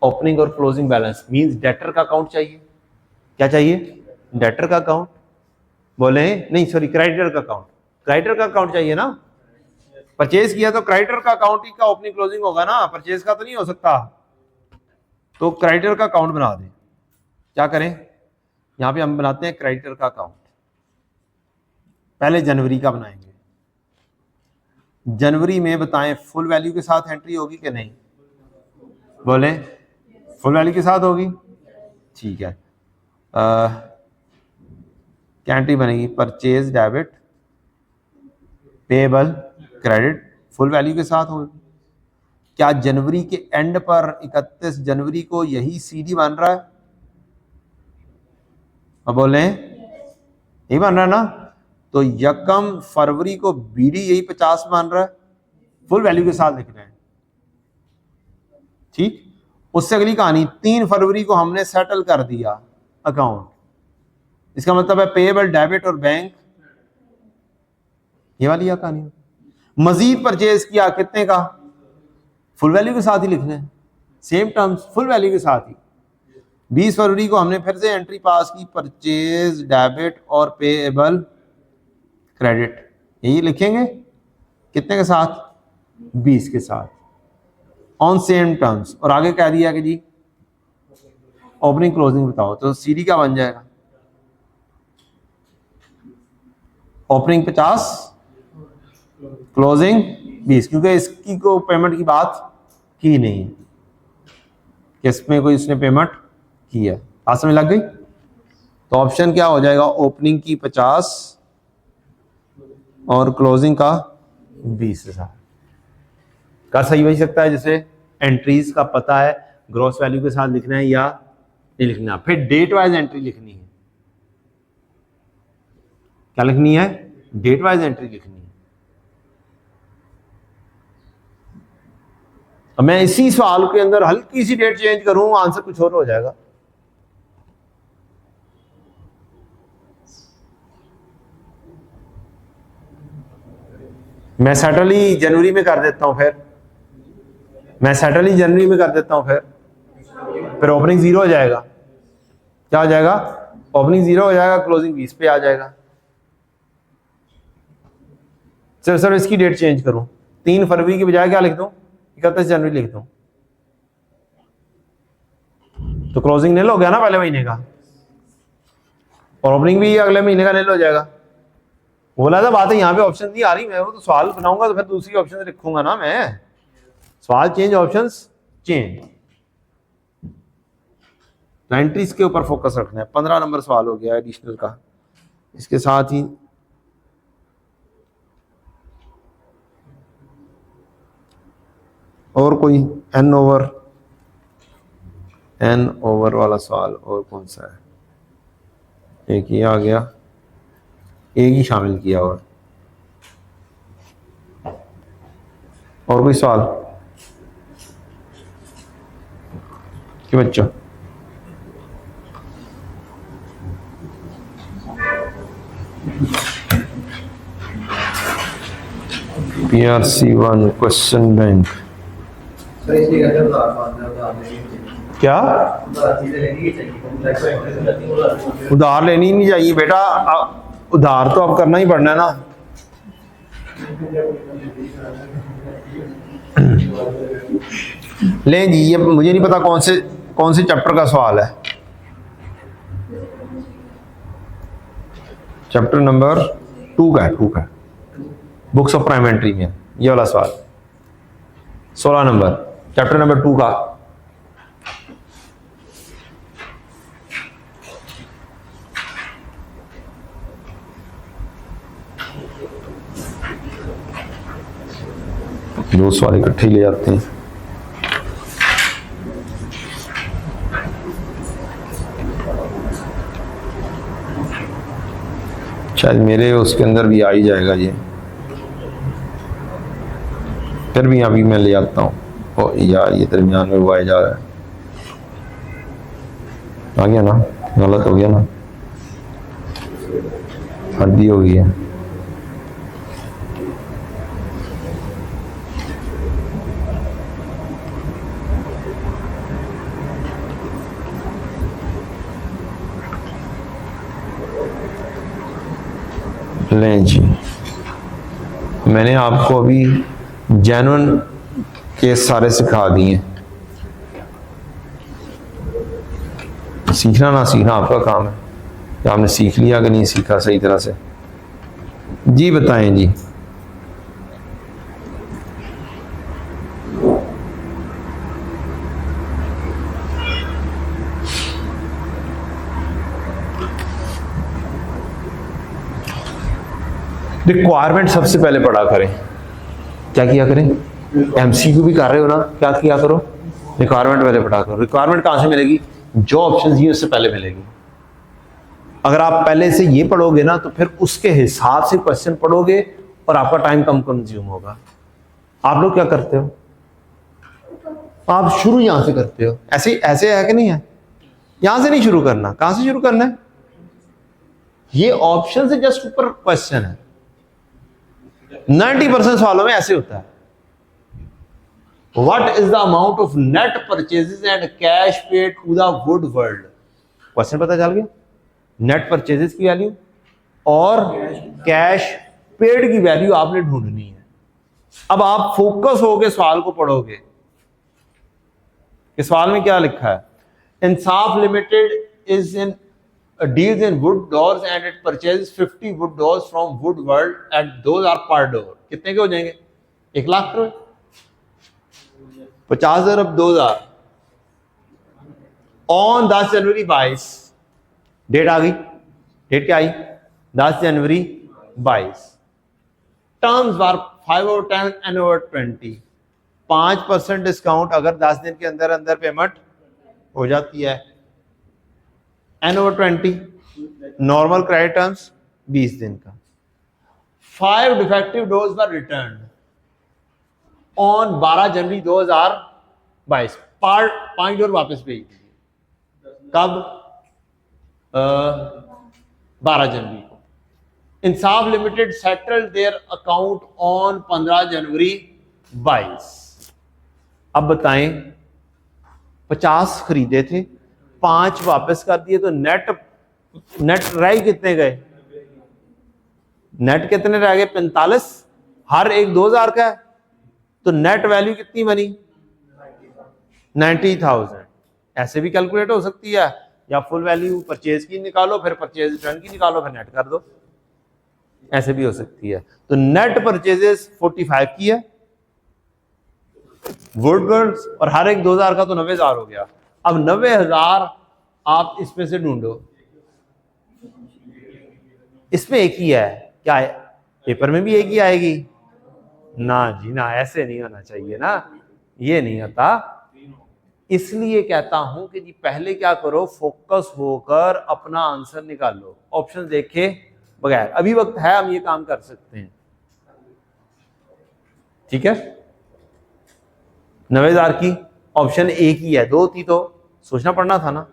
ओपनिंग और क्लोजिंग बैलेंस मींस डेटर का अकाउंट चाहिए। क्या चाहिए? डेटर का अकाउंट, बोले नहीं सॉरी क्रेडिटर का अकाउंट, क्रेडिटर का अकाउंट चाहिए ना। परचेज किया तो क्रेडिटर का अकाउंट ही का ओपनिंग क्लोजिंग होगा ना, परचेज का तो नहीं हो सकता। तो क्रेडिटर का अकाउंट बना दें। क्या करें, यहां पे हम बनाते हैं क्रेडिटर का अकाउंट। पहले जनवरी का बनाएंगे। जनवरी में बताएं फुल वैल्यू के साथ एंट्री होगी कि नहीं? बोले फुल वैल्यू के साथ होगी, ठीक है। क्या एंट्री बनेगी? Purchase debit payable credit full value के साथ होगी। क्या जनवरी के एंड पर 31 जनवरी को यही सीडी बन रहा है? अब बोले यही बन रहा है ना, तो 1 फरवरी को बीडी यही 50 बन रहा है, फुल वैल्यू के साथ लिखना है। ठीक, उससे अगली कहानी 3 फरवरी को हमने सेटल कर दिया अकाउंट, इसका मतलब है पेएबल डेबिट और बैंक, ये वाली कहानी। मजीद परचेज किया कितने का? फुल वैल्यू के साथ ही लिखना है, सेम टर्म्स फुल वैल्यू के साथ ही। 20 फरवरी को हमने फिर से एंट्री पास की, परचेज डेबिट और पेएबल क्रेडिट, यही लिखेंगे कितने के साथ? 20 के साथ ऑन सेम टर्म्स। और आगे कह दिया कि जी ओपनिंग क्लोजिंग बताओ, तो सीडी क्या बन जाएगा? ओपनिंग 50, क्लोजिंग 20, क्योंकि इसकी को पेमेंट की बात की नहीं है, इसमें कोई इसने पेमेंट की है। बात समझ लग गई? तो ऑप्शन क्या हो जाएगा? ओपनिंग की 50 और क्लोजिंग का 20 के साथ। का सही हो सकता है, जैसे एंट्रीज का पता है ग्रॉस वैल्यू के साथ लिखना है या नहीं लिखना। फिर डेट वाइज एंट्री लिखनी है। क्या लिखनी है? डेट वाइज एंट्री लिखनी है। अब मैं इसी सवाल के अंदर हल्की सी डेट चेंज करूं, आंसर कुछ और हो जाएगा। मैं सेटल ही जनवरी में कर देता हूं, फिर मैं सेटल ही जनवरी में कर देता हूं, फिर ओपनिंग 0 हो जाएगा। क्या हो जाएगा? ओपनिंग 0 हो जाएगा, क्लोजिंग 20 पे आ जाएगा। सर इसकी डेट चेंज करूं, 3 फरवरी की बजाय क्या लिख दूं? 31 जनवरी लिख दूं, तो क्लोजिंग नील हो गया ना पहले महीने का, और ओपनिंग भी अगले महीने का नील हो जाएगा। बोला था बात है, यहाँ पे ऑप्शन नहीं आ रही, मैं वो तो सवाल बनाऊंगा तो फिर दूसरी ऑप्शन लिखूंगा ना मैं। सवाल चेंज, ऑप्शंस चेंज। एंट्रीज के ऊपर फोकस रखना है। 15 नंबर सवाल हो गया एडिशनल का। इसके साथ ही और कोई एन ओवर वाला सवाल और कौन सा है? एक ये आ गया, एक ही शामिल किया और कोई सवाल कि बच्चों? PRC1 क्वेश्चन बैंक क्या उधार लेनी नहीं चाहिए बेटा, उधार तो अब करना ही पड़ना है ना। लें जी, ये मुझे नहीं पता कौन से चैप्टर का सवाल है। चैप्टर नंबर 2 का है, बुक्स ऑफ प्राइमेट्री में ये वाला सवाल 16 नंबर, चैप्टर नंबर 2 का। दो सवाल इकट्ठे ले जाते हैं। शायद मेरे उसके अंदर भी आ ही जाएगा ये, फिर भी अभी मैं ले आता हूँ। ओ यार, ये दरमियान में वो आ जा रहा है, आ गया ना, गलत हो गया ना, हद्दी हो गई है। लें जी, मैंने आपको अभी जेन्युइन केस सारे सिखा दिए। सीखना ना सीखना आपका काम है, कि आपने सीख लिया कि नहीं सीखा सही तरह से। जी बताएं जी। रिक्वायरमेंट सबसे पहले पढ़ा करें। क्या किया करें? एमसीक्यू भी कर रहे हो ना, क्या किया करो? रिक्वायरमेंट पहले पढ़ा करो। रिक्वायरमेंट कहाँ से मिलेगी? जो ऑप्शन ही उससे पहले मिलेगी। अगर आप पहले से ये पढ़ोगे ना, तो फिर उसके हिसाब से क्वेश्चन पढ़ोगे और आपका टाइम कम कंज्यूम होगा। आप लोग क्या करते हो? आप शुरू यहां से करते हो। ऐसे है कि नहीं है? यहां से नहीं शुरू करना। कहां से शुरू करना है? ये ऑप्शन से जस्ट ऊपर क्वेश्चन है। 90% सवालों में ऐसे होता है। What is the amount of net purchases and cash paid to the wood world? Question पता चल गया? नेट परचेजेस की वैल्यू और कैश पेड की वैल्यू आपने ढूंढनी है। अब आप फोकस होकर सवाल को पढ़ोगे। इस सवाल में क्या लिखा है? Insaf limited is in deals in wood doors and it purchases 50 wood doors from wood world and those are per door। कितने के हो जाएंगे? 1 लाख रुपए। 50,000 अब 2,000 ऑन 10 जनवरी 22। डेट आ गई। डेट क्या आई? 10 जनवरी 22। टर्म्स वर 5/10 and 5% डिस्काउंट अगर 10 दिन के अंदर अंदर पेमेंट हो जाती है। N/20 नॉर्मल क्रेडिट टर्म्स 20 दिन का। 5 defective doors were return on 12 January 2022। 5 door वापस भेज दीजिए। कब? 12 जनवरी को। Insaf limited settled their account on 15 January 22। अब बताएं, 50 खरीदे थे, 5 वापस कर दिए, तो नेट रह कितने गए? नेट कितने रह गए? 45। हर एक 2,000 का है, तो नेट वैल्यू कितनी बनी? 90,000। ऐसे भी कैलकुलेट हो सकती है, या फुल वैल्यू परचेज की निकालो, फिर परचेज रिटर्न की निकालो, फिर नेट कर दो। ऐसे भी हो सकती है। तो नेट परचेजेस 45 की है वुड गर्ल्स, और हर एक 2,000 का, तो 90,000 हो गया। अब 90,000 आप इसमें से ढूंढो, इसमें एक ही है क्या है? पेपर में भी एक ही आएगी ना जी ना, ऐसे नहीं होना चाहिए ना, ये नहीं होता। इसलिए कहता हूं कि जी पहले क्या करो, फोकस होकर अपना आंसर निकालो, ऑप्शन देखे बगैर। अभी वक्त है, हम ये काम कर सकते हैं, ठीक है। 90,000 की ऑप्शन एक ही है, दो थी तो सोचना पड़ना था ना।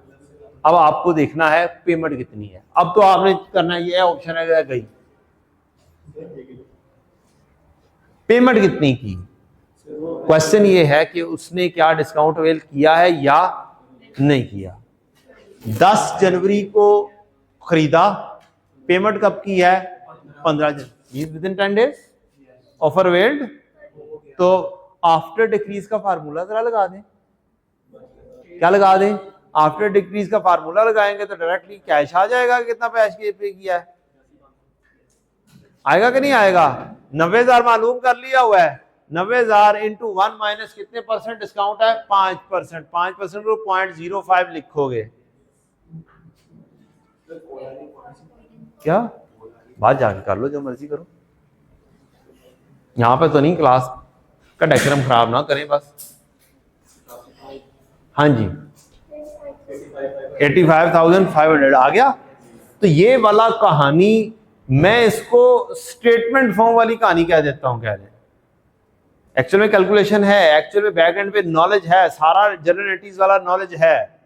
अब आपको देखना है पेमेंट कितनी है। अब तो आपने करना ये ऑप्शन है गई, पेमेंट कितनी की। क्वेश्चन ये है कि उसने क्या डिस्काउंट अवेल किया है या नहीं किया। 10 जनवरी को खरीदा, पेमेंट कब की है? 15 जनवरी, within 10 days offer availed. तो आफ्टर डिक्रीज का फार्मूला जरा लगा दें, क्या लगा दें? आफ्टर डिक्रीज का फार्मूला लगाएंगे तो डायरेक्टली कैश आ जाएगा, कितना पैसे पे किया है, आएगा कि नहीं आएगा। 90,000 मालूम कर लिया हुआ है, 90,000 इंटू 1 माइनस कितने परसेंट डिस्काउंट है? 5%। 5% को 0.05 लिखोगे, क्या बात जाके कर लो, जो मर्जी करो, यहां पे तो नहीं, क्लास का डायग्राम खराब ना करें बस। हाँ जी 85,500 आ गया। तो ये वाला कहानी मैं इसको स्टेटमेंट फॉर्म वाली कहानी कह देता हूं, कह दें एक्चुअल में कैलकुलेशन है, एक्चुअल में बैक एंड पे नॉलेज है, सारा जनरल एंट्रीज वाला नॉलेज है,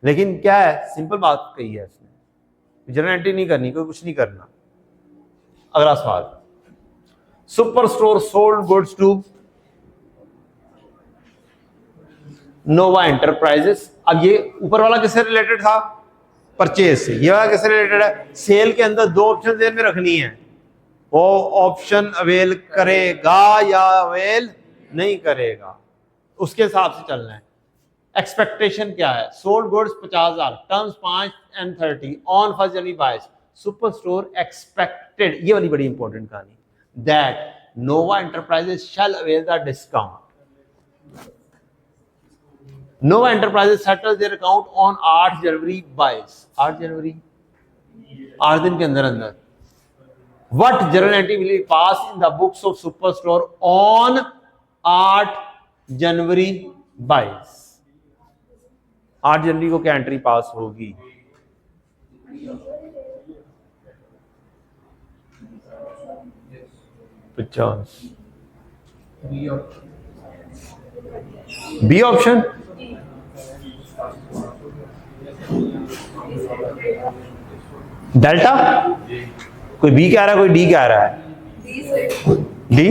लेकिन क्या है, सिंपल बात कही है इसने, जनरल एंट्री नहीं करनी, कोई कुछ नहीं करना। अगला सवाल, super store sold goods to Nova Enterprises. अब ये ऊपर वाला किससे रिलेटेड था? परचेज से। ये वाला किससे रिलेटेड है? सेल के अंदर दो ऑप्शन जेल में रखनी है, वो ऑप्शन अवेल करेगा या अवेल नहीं करेगा, उसके हिसाब से चलना है। एक्सपेक्टेशन क्या है? Sold goods 50,000, terms 5 and 30 on 1 January 22। Super store expected, ये वाली बड़ी इंपॉर्टेंट कहानी, that Nova Enterprises shall avail the discount. Nova Enterprises settles their account on 8 January 22। 8 January, 8 दिन के अंदर अंदर। What journal entry will be passed in the books of Superstore on 8 January 22? 8 जनवरी को क्या एंट्री पास होगी? B option. डेल्टा, कोई बी कह रहा है, कोई डी कह रहा है, डी।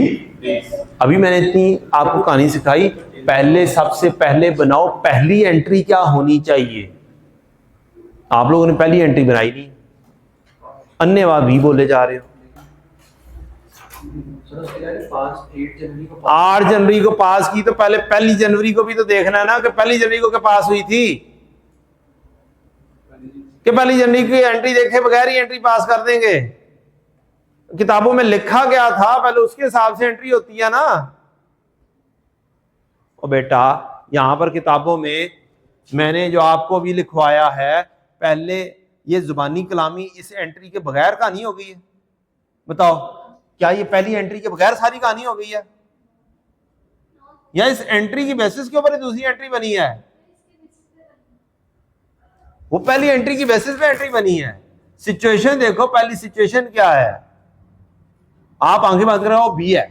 अभी मैंने इतनी आपको कहानी सिखाई, पहले सबसे पहले बनाओ पहली एंट्री क्या होनी चाहिए। आप लोगों ने पहली एंट्री बनाई नहीं, अन्यवाद भी बोले जा रहे हो। 8 जनवरी को पास की, तो पहले पहली जनवरी को भी तो देखना है ना कि पहली जनवरी को क्या पास हुई थी, कि पहली जनवरी की एंट्री देखे बगैर ही एंट्री पास कर देंगे। किताबों में लिखा गया था, पहले उसके हिसाब से एंट्री होती है ना। और बेटा यहां पर किताबों में मैंने जो आपको भी लिखवाया है, पहले ये जुबानी कलामी इस एंट्री के बगैर कहानी हो गई है। बताओ क्या ये पहली एंट्री के बगैर सारी कहानी हो गई है, या इस एंट्री की बेसिस के ऊपर दूसरी एंट्री बनी है? वो पहली एंट्री की बेसिस पे एंट्री बनी है। सिचुएशन देखो, पहली सिचुएशन क्या है, आप आंखें बंद कर रहे हो बी है,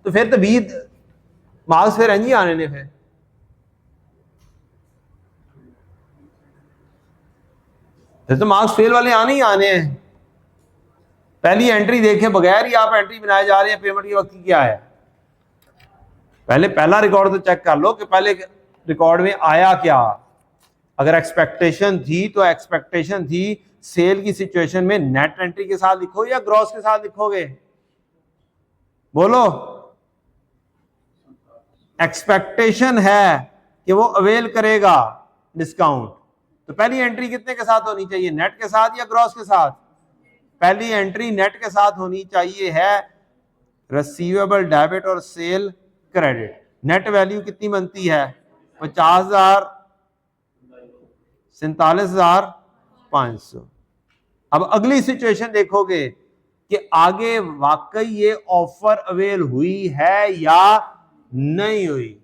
तो फिर तो बी मार्क्स फिर नहीं आने ने, फिर तो मार्क्स फेल वाले आने ही आने हैं। पहली एंट्री देखे बगैर ही आप एंट्री बनाए जा रहे हैं। पेमेंट की वक्त क्या है, पहले पहला रिकॉर्ड तो चेक कर लो कि पहले रिकॉर्ड में आया क्या। अगर एक्सपेक्टेशन थी तो एक्सपेक्टेशन थी सेल की सिचुएशन में नेट एंट्री के साथ लिखो या ग्रॉस के साथ लिखोगे, बोलो। एक्सपेक्टेशन है कि वो अवेल करेगा डिस्काउंट, तो पहली एंट्री कितने के साथ होनी चाहिए, नेट के साथ या ग्रॉस के साथ? पहली एंट्री नेट के साथ होनी चाहिए है, रिसीवेबल डेबिट और सेल क्रेडिट। नेट वैल्यू कितनी बनती है? 50,000 47,500। अब अगली सिचुएशन देखोगे कि आगे वाकई ये ऑफर अवेल हुई है या नहीं हुई।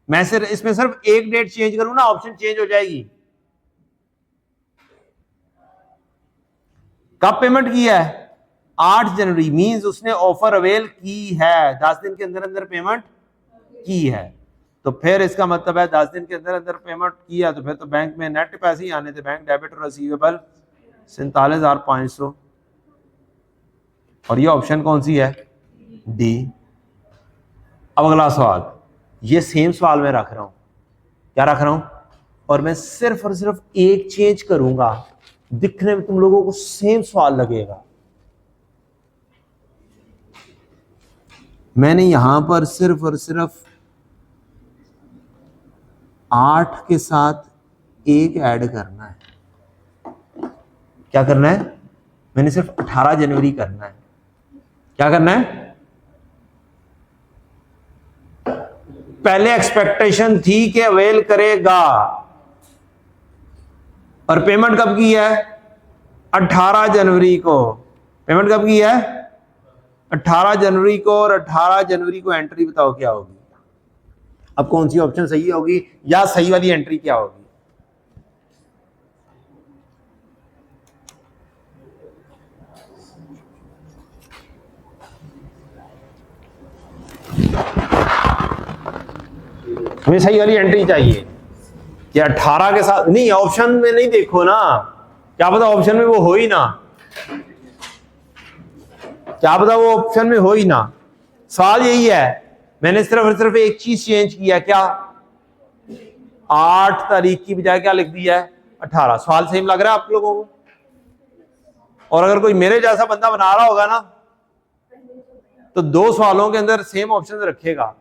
मैं सिर्फ इसमें सिर्फ एक डेट चेंज करूं ना, ऑप्शन चेंज हो जाएगी। कब पेमेंट की है? 8 जनवरी, मींस उसने ऑफर अवेल की है, 10 दिन के अंदर अंदर पेमेंट की है। तो फिर इसका मतलब है 10 दिन के अंदर अंदर पेमेंट किया, तो फिर तो बैंक में नेट पैसे ही आने थे। बैंक डेबिट और रिसीवेबल 47,500। और ये ऑप्शन कौन सी है? डी। अब अगला सवाल, ये सेम सवाल मैं रख रहा हूं। क्या रख रहा हूं? और मैं सिर्फ और सिर्फ एक चेंज करूंगा, दिखने में तुम लोगों को सेम सवाल लगेगा। मैंने यहां पर सिर्फ और सिर्फ 8 के साथ 1 ऐड करना है। क्या करना है? मैंने सिर्फ 18 जनवरी करना है। क्या करना है? पहले एक्सपेक्टेशन थी कि अवेल करेगा, और पेमेंट कब की है? 18 जनवरी को। पेमेंट कब की है? 18 जनवरी को। और 18 जनवरी को एंट्री बताओ क्या होगी? अब कौन सी ऑप्शन सही होगी, या सही वाली एंट्री क्या होगी? हमें सही वाली एंट्री चाहिए कि 18 के साथ नहीं। ऑप्शन में नहीं देखो ना, क्या पता ऑप्शन में वो हो ही ना, क्या पता वो ऑप्शन में हो ही ना। सवाल यही है, मैंने सिर्फ और सिर्फ एक चीज चेंज किया। क्या? 8 तारीख की बजाय क्या लिख दिया है? 18। सवाल सेम लग रहा है आप लोगों को? और अगर कोई मेरे जैसा बंदा बना रहा होगा ना, तो 2 सवालों के अंदर सेम ऑप्शन रखेगा।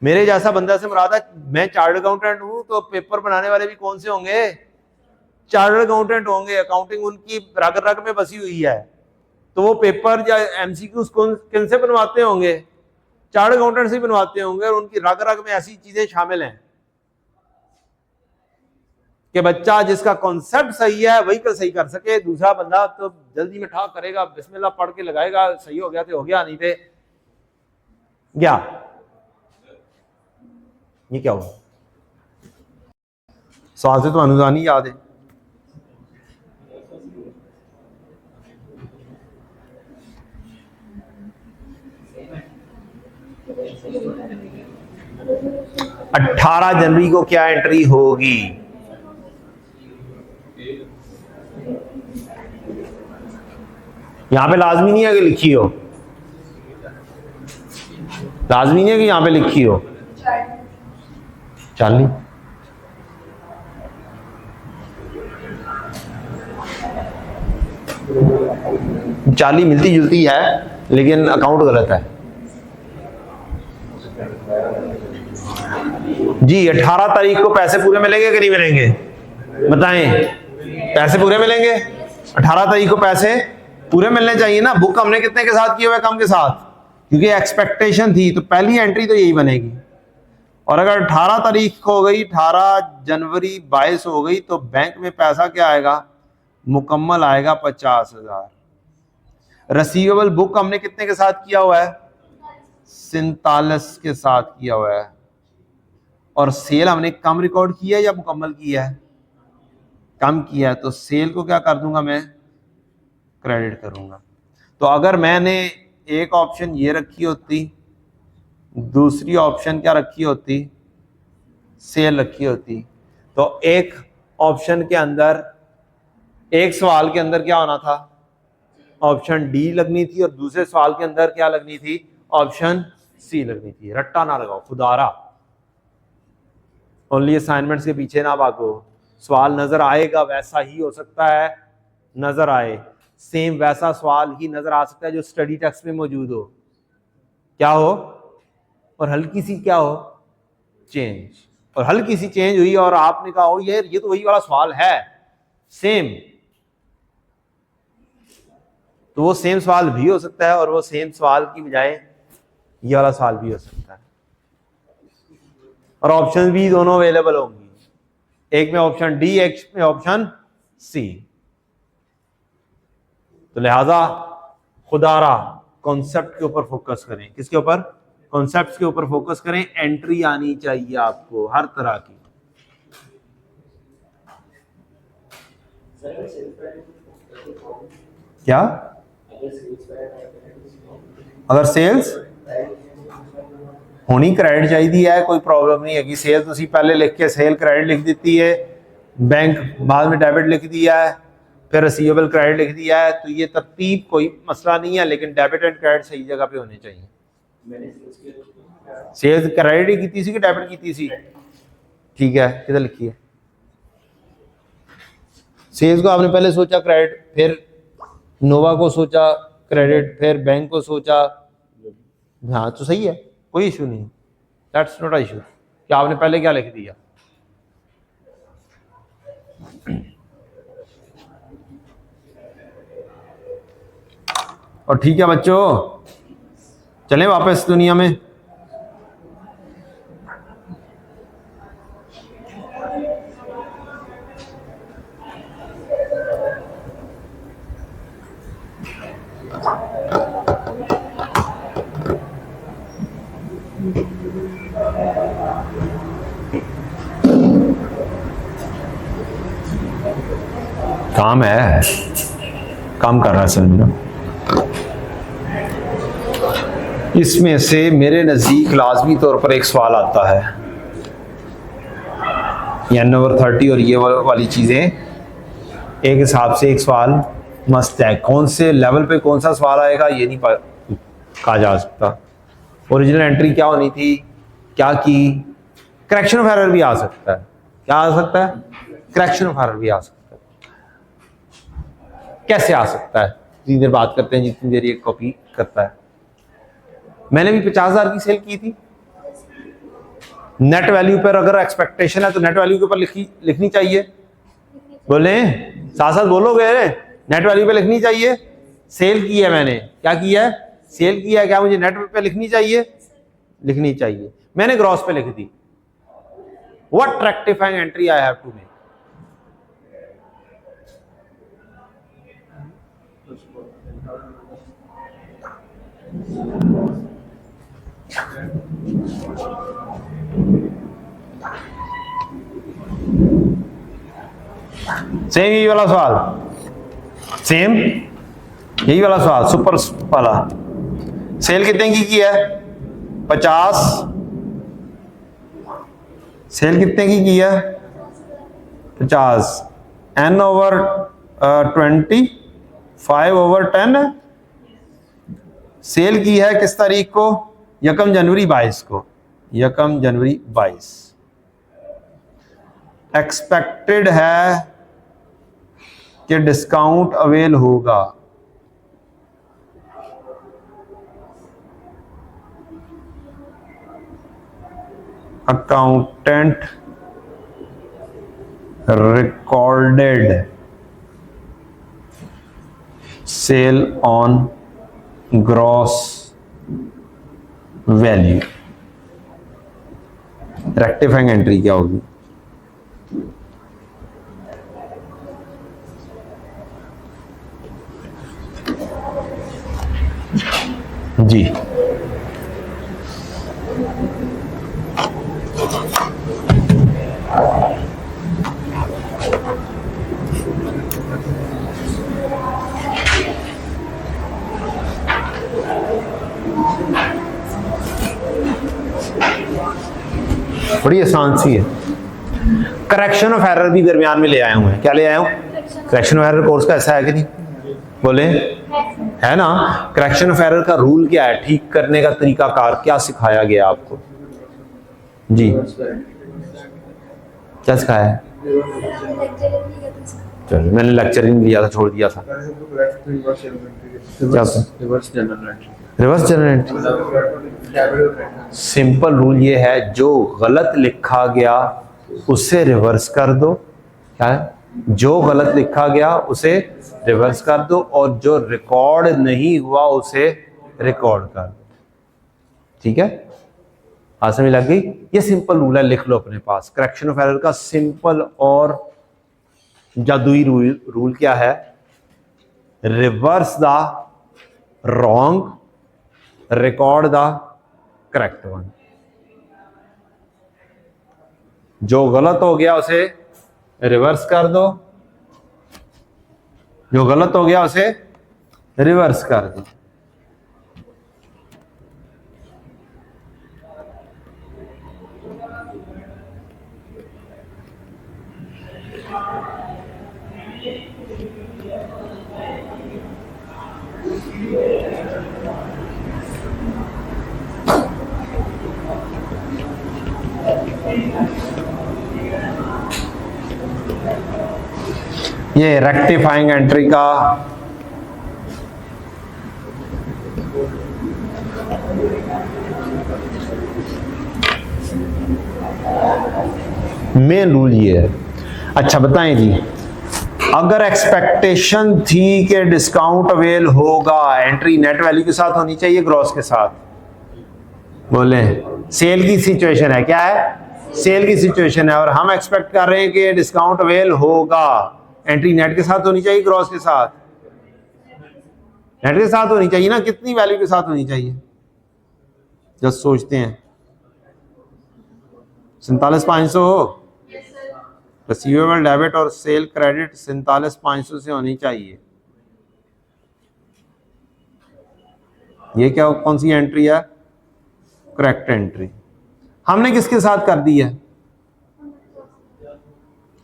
मेरे जैसा बंदा से मुराद है, मैं चार्टर्ड अकाउंटेंट हूं, तो पेपर बनाने वाले भी कौन से होंगे? चार्टर्ड अकाउंटेंट होंगे। अकाउंटिंग उनकी रग रग में बसी हुई है, तो वो पेपर या एमसीक्यूज किन से बनवाते होंगे? चार्टर्ड अकाउंटेंट से बनवाते होंगे। और उनकी रग रग में ऐसी चीजें शामिल हैं कि बच्चा जिसका कॉन्सेप्ट सही है वही कर सही कर सके, दूसरा बंदा तो जल्दी में ठाक करेगा, बिस्मिल्लाह पढ़ के लगाएगा, सही हो गया तो हो गया, नहीं थे गया। ये क्या हुआ? सवाल से तो अनुदान ही याद है। अठारह जनवरी को क्या एंट्री होगी? यहां पे लाजमी नहीं है कि लिखी हो, लाजमी नहीं है कि यहां पे लिखी हो। 40 40 मिलती जुलती है, लेकिन अकाउंट गलत है जी। 18 तारीख को पैसे पूरे मिलेंगे कि नहीं मिलेंगे? बताएं, पैसे पूरे मिलेंगे? 18 तारीख को पैसे पूरे मिलने चाहिए ना। बुक हमने कितने के साथ किए हुए? कम के साथ, क्योंकि एक्सपेक्टेशन थी, तो पहली एंट्री तो यही बनेगी। और अगर 18 तारीख हो गई, 18 जनवरी 22 हो गई, तो बैंक में पैसा क्या आएगा? मुकम्मल आएगा 50,000। रिसीवेबल बुक हमने कितने के साथ किया हुआ है? 47 के साथ किया हुआ है। और सेल हमने कम रिकॉर्ड किया है या मुकम्मल किया है? कम किया है, तो सेल को क्या कर दूंगा मैं? क्रेडिट करूंगा। तो अगर मैंने एक ऑप्शन ये रखी होती, दूसरी ऑप्शन क्या रखी होती? सेल रखी होती, तो एक ऑप्शन के अंदर, एक सवाल के अंदर क्या होना था? ऑप्शन डी लगनी थी, और दूसरे सवाल के अंदर क्या लगनी थी? ऑप्शन सी लगनी थी। रट्टा ना लगाओ खुदारा, ओनली असाइनमेंट्स के पीछे ना भागो। सवाल नजर आएगा वैसा ही हो सकता है नजर आए, सेम वैसा सवाल ही नजर आ सकता है जो स्टडी टेक्स्ट में मौजूद हो। क्या हो? और हल्की सी क्या हो? चेंज। और हल्की सी चेंज हुई और आपने कहा हो ये तो वही वाला सवाल है, सेम। तो वो सेम सवाल भी हो सकता है, और वो सेम सवाल की बजाय ये वाला सवाल भी हो सकता है। और ऑप्शन भी दोनों अवेलेबल होंगी। एक में ऑप्शन डी, एक में ऑप्शन सी। तो लिहाजा खुदारा कॉन्सेप्ट के ऊपर फोकस करें। किसके ऊपर? कॉन्सेप्ट के ऊपर फोकस करें। एंट्री आनी चाहिए आपको हर तरह की। क्या? अगर सेल्स होनी क्रेडिट चाहिए है, कोई प्रॉब्लम नहीं है कि सेल तुसी पहले लिख के सेल क्रेडिट लिख दी है, बैंक बाद में डेबिट लिख दिया है, फिर रिसीवेबल क्रेडिट लिख दिया है, तो ये तरतीब कोई मसला नहीं है, लेकिन डेबिट एंड क्रेडिट सही जगह पे होने चाहिए। सेल्स क्रेडिट की थी कि डेबिट की थी? ठीक है, किधर लिखी है? सेल्स को आपने पहले सोचा क्रेडिट, फिर नोवा को सोचा क्रेडिट, फिर बैंक को सोचा। हाँ तो सही है, कोई इशू नहीं, दैट्स नॉट अ इशू कि आपने पहले क्या लिख दिया। और ठीक है बच्चों, चलें वापस दुनिया में। काम है, काम कर रहा है सर मेरा। इसमें से मेरे नज़दीक लाजमी तौर पर एक सवाल आता है, ये N/30 और ये वाली चीज़ें एक हिसाब से एक सवाल मस्त है। कौन से लेवल पे कौन सा सवाल आएगा ये नहीं कहा जा सकता। ओरिजिनल एंट्री क्या होनी थी, क्या की, करेक्शन ऑफ एरर भी आ सकता है। क्या आ सकता है? करेक्शन ऑफ एरर भी आ सकता है। कैसे आ सकता है? जितनी देर बात करते हैं जितनी देर ये कॉपी करता है। मैंने भी 50,000 की सेल की थी। नेट वैल्यू पर अगर एक्सपेक्टेशन है तो नेट वैल्यू के ऊपर लिखनी चाहिए। बोले साथ साथ बोलोगे, नेट वैल्यू पे लिखनी चाहिए। सेल की है मैंने, क्या किया है? सेल किया है, क्या मुझे नेट पे लिखनी चाहिए? लिखनी चाहिए। मैंने ग्रॉस पे लिख दी। What rectifying entry I have to make? Same यही वाला सवाल, सेम यही वाला सवाल, सुपर वाला। सेल कितने की है? 50। सेल कितने की है? 50। N/20, 5/10। सेल की है किस तारीख को? 1 जनवरी 22 को। 1 जनवरी 22। एक्सपेक्टेड है कि डिस्काउंट अवेल होगा। Accountant recorded sale on gross value. Rectifying entry क्या होगी? जी बड़ी आसान सी है। करेक्शन ऑफ एरर भी दरमियान में ले आया हूं। क्या ले आया हूं? करेक्शन ऑफ एरर कोर्स का ऐसा है कि नहीं? बोले है ना। करेक्शन ऑफ एरर का रूल क्या है? ठीक करने का तरीकाकार क्या सिखाया गया आपको? जी क्या सिखाया है? चलो मैंने लेक्चर ही नहीं लिया था, छोड़ दिया था। Reverse general entry. Reverse general entry simple rule ये है, जो गलत लिखा गया उसे रिवर्स कर दो। क्या है? जो गलत लिखा गया उसे रिवर्स कर दो, और जो रिकॉर्ड नहीं हुआ उसे रिकॉर्ड कर दो। ठीक है, बात समझ लग गई? ये सिंपल रूल है, लिख लो अपने पास। करेक्शन ऑफ एरर का सिंपल और जादुई रूल क्या है? Reverse the wrong, record the correct one. जो गलत हो गया उसे रिवर्स कर दो, जो गलत हो गया उसे रिवर्स कर दो। ये रेक्टिफाइंग एंट्री का मेन रूल ये है। अच्छा बताएं जी, अगर एक्सपेक्टेशन थी कि डिस्काउंट अवेल होगा, एंट्री नेट वैल्यू के साथ होनी चाहिए ग्रॉस के साथ? बोले सेल की सिचुएशन है, क्या है? सेल की सिचुएशन है, और हम एक्सपेक्ट कर रहे हैं कि डिस्काउंट अवेल होगा, एंट्री नेट के साथ होनी चाहिए ग्रॉस के साथ? नेट के साथ होनी चाहिए ना, कितनी वैल्यू के साथ होनी चाहिए? जब सोचते हैं 47,500 हो, रिसीवेबल डेबिट और सेल क्रेडिट 47,500 से होनी चाहिए। ये क्या, कौन सी एंट्री है? Correct entry. हमने किसके साथ कर दी है?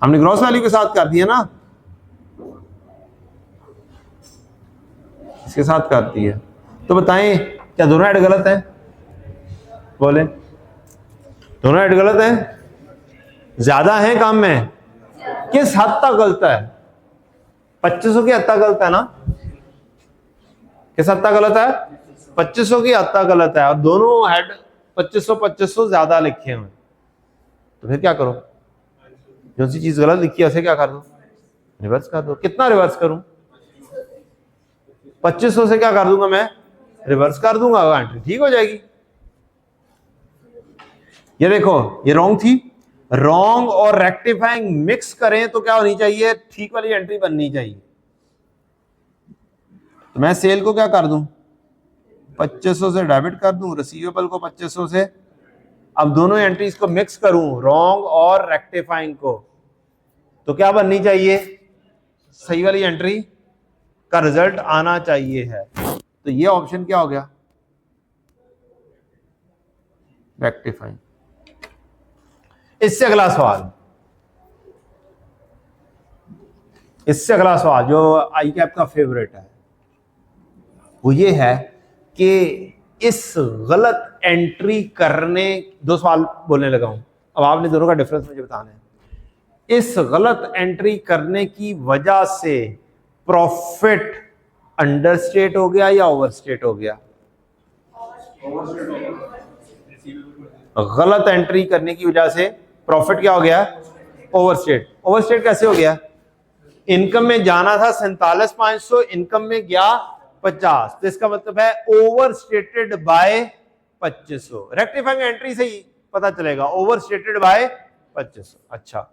हमने ग्रॉस वैल्यू के साथ कर दिया ना, इसके साथ कर दी है। तो बताएं क्या दोनों ऐड गलत है? बोले दोनों ऐड गलत है? ज्यादा है कम में? किस हद तक गलत है? 2500 की हद तक गलत है ना? किस हद तक गलत है? 2500 की हद तक गलत है, और दोनों हेड 2500 ज्यादा लिखे हुए। तो फिर क्या करो? जो सी चीज गलत लिखी है उसे क्या कर दो? रिवर्स कर दो। कितना रिवर्स करूं? 2500 से क्या कर दूंगा मैं? रिवर्स कर दूंगा, एंट्री ठीक हो जाएगी। ये देखो, ये रॉन्ग थी, रॉन्ग और रेक्टिफाइंग मिक्स करें तो क्या होनी चाहिए? ठीक वाली एंट्री बननी चाहिए। तो मैं सेल को क्या कर दूं? 2500 से डेबिट कर दूं, रिसीवेबल को 2500 से। अब दोनों एंट्रीज को मिक्स करूं, रॉन्ग और रेक्टिफाइंग को, तो क्या बननी चाहिए? सही वाली एंट्री का रिजल्ट आना चाहिए है। तो ये ऑप्शन क्या हो गया? रेक्टिफाइंग। इससे अगला सवाल, इससे अगला सवाल जो आई कैप का फेवरेट है, वो ये है कि इस गलत एंट्री करने, दो सवाल बोलने लगा हूं, अब आपने दोनों का डिफरेंस मुझे बताना है। इस गलत एंट्री करने की वजह से प्रॉफिट अंडरस्टेट हो गया या ओवरस्टेट हो गया? गलत एंट्री करने की वजह से प्रॉफिट क्या हो गया? ओवरस्टेट। ओवरस्टेट कैसे हो गया? इनकम में जाना था 47,500, इनकम में गया 50, तो इसका मतलब है ओवरस्टेटेड बाय 2500। रेक्टिफाइंग एंट्री से ही पता चलेगा, ओवरस्टेटेड बाय 2500। अच्छा,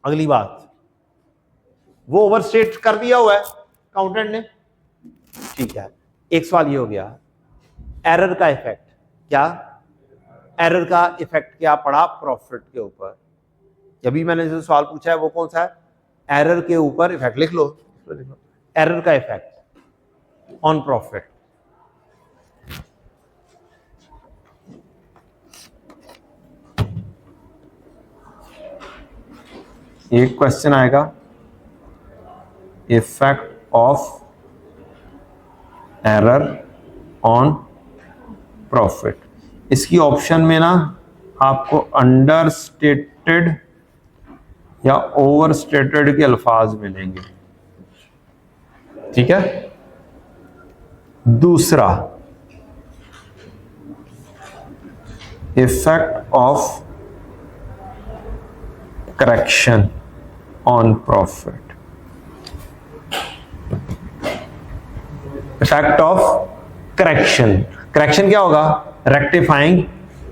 अगली बात, वो ओवरस्टेट कर दिया हुआ है अकाउंटेंट ने, ठीक है। एक सवाल ये हो गया, एरर का इफेक्ट क्या? एरर का इफेक्ट क्या पड़ा प्रॉफिट के ऊपर? अभी मैंने जो सवाल पूछा है वो कौन सा है? एरर के ऊपर इफेक्ट। लिख लो, एरर का इफेक्ट ऑन प्रॉफिट। एक क्वेश्चन आएगा, effect of error on profit. इसकी ऑप्शन में ना आपको अंडरस्टेटेड या ओवरस्टेटेड के अल्फाज मिलेंगे, ठीक है। दूसरा, effect of correction on profit. Effect of correction, correction क्या होगा? रेक्टिफाइंग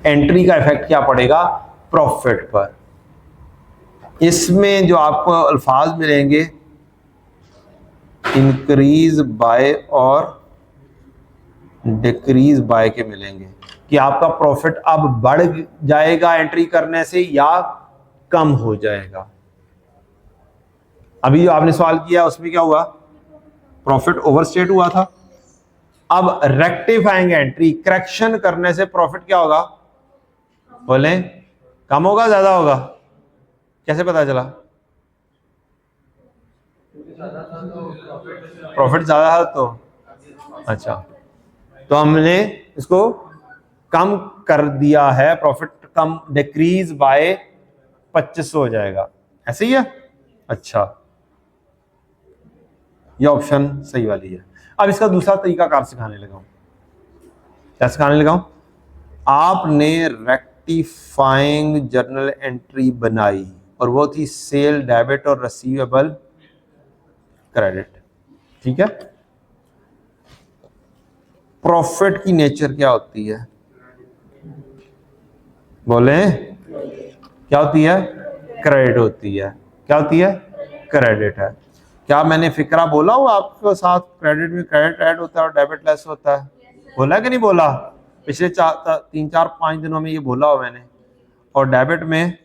एंट्री का इफेक्ट क्या पड़ेगा? प्रॉफिट पर। इसमें जो आपको अल्फाज मिलेंगे इंक्रीज बाय और डिक्रीज बाय के मिलेंगे कि आपका प्रॉफिट अब बढ़ जाएगा एंट्री करने से या कम हो जाएगा। अभी जो आपने सवाल किया उसमें क्या हुआ? प्रॉफिट ओवरस्टेट हुआ था। अब रेक्टिफाइंग एंट्री, करेक्शन करने से प्रॉफिट क्या होगा? बोले कम होगा ज्यादा होगा? कैसे पता चला? प्रॉफिट ज्यादा है तो अच्छा, तो हमने इसको कम कर दिया है, प्रॉफिट कम, डिक्रीज बाय 2500 हो जाएगा, ऐसे ही है। अच्छा, ये ऑप्शन सही वाली है। अब इसका दूसरा तरीका कार सिखाने लगा हूं। क्या सिखाने लगा हूं? आपने रेक्टिफाइंग जर्नल एंट्री बनाई और वो थी सेल डेबिट और रिसीवेबल क्रेडिट, ठीक है। प्रॉफिट की नेचर क्या होती है? बोले क्या होती है? क्रेडिट होती है। क्या होती है? क्रेडिट है। क्या मैंने फिक्रा बोला हो आपके साथ? क्रेडिट में क्रेडिट ऐड होता है और डेबिट लेस होता है, बोला कि नहीं बोला? पिछले 3-4-5 दिनों में ये बोला हो मैंने। और डेबिट में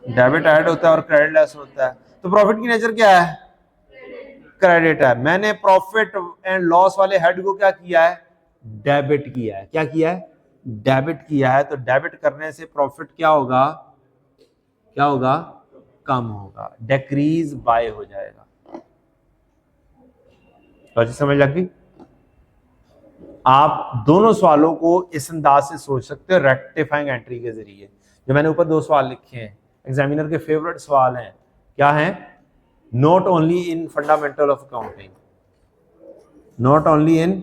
डेबिट ऐड होता है और क्रेडिट लेस होता है। तो प्रॉफिट की नेचर क्या है? क्रेडिट है। मैंने प्रॉफिट एंड लॉस वाले हेड को क्या किया है? डेबिट किया है। क्या किया है? डेबिट किया है। तो डेबिट करने से प्रॉफिट क्या होगा? क्या होगा? कम होगा, डिक्रीज बाय हो जाएगा। लॉजिक समझ लगी? आप दोनों सवालों को इस अंदाज से सोच सकते हो रेक्टिफाइंग एंट्री के जरिए। जो मैंने ऊपर 2 सवाल लिखे हैं, एग्जामिनर के फेवरेट सवाल हैं। क्या हैं? Not only in fundamental of accounting, not only in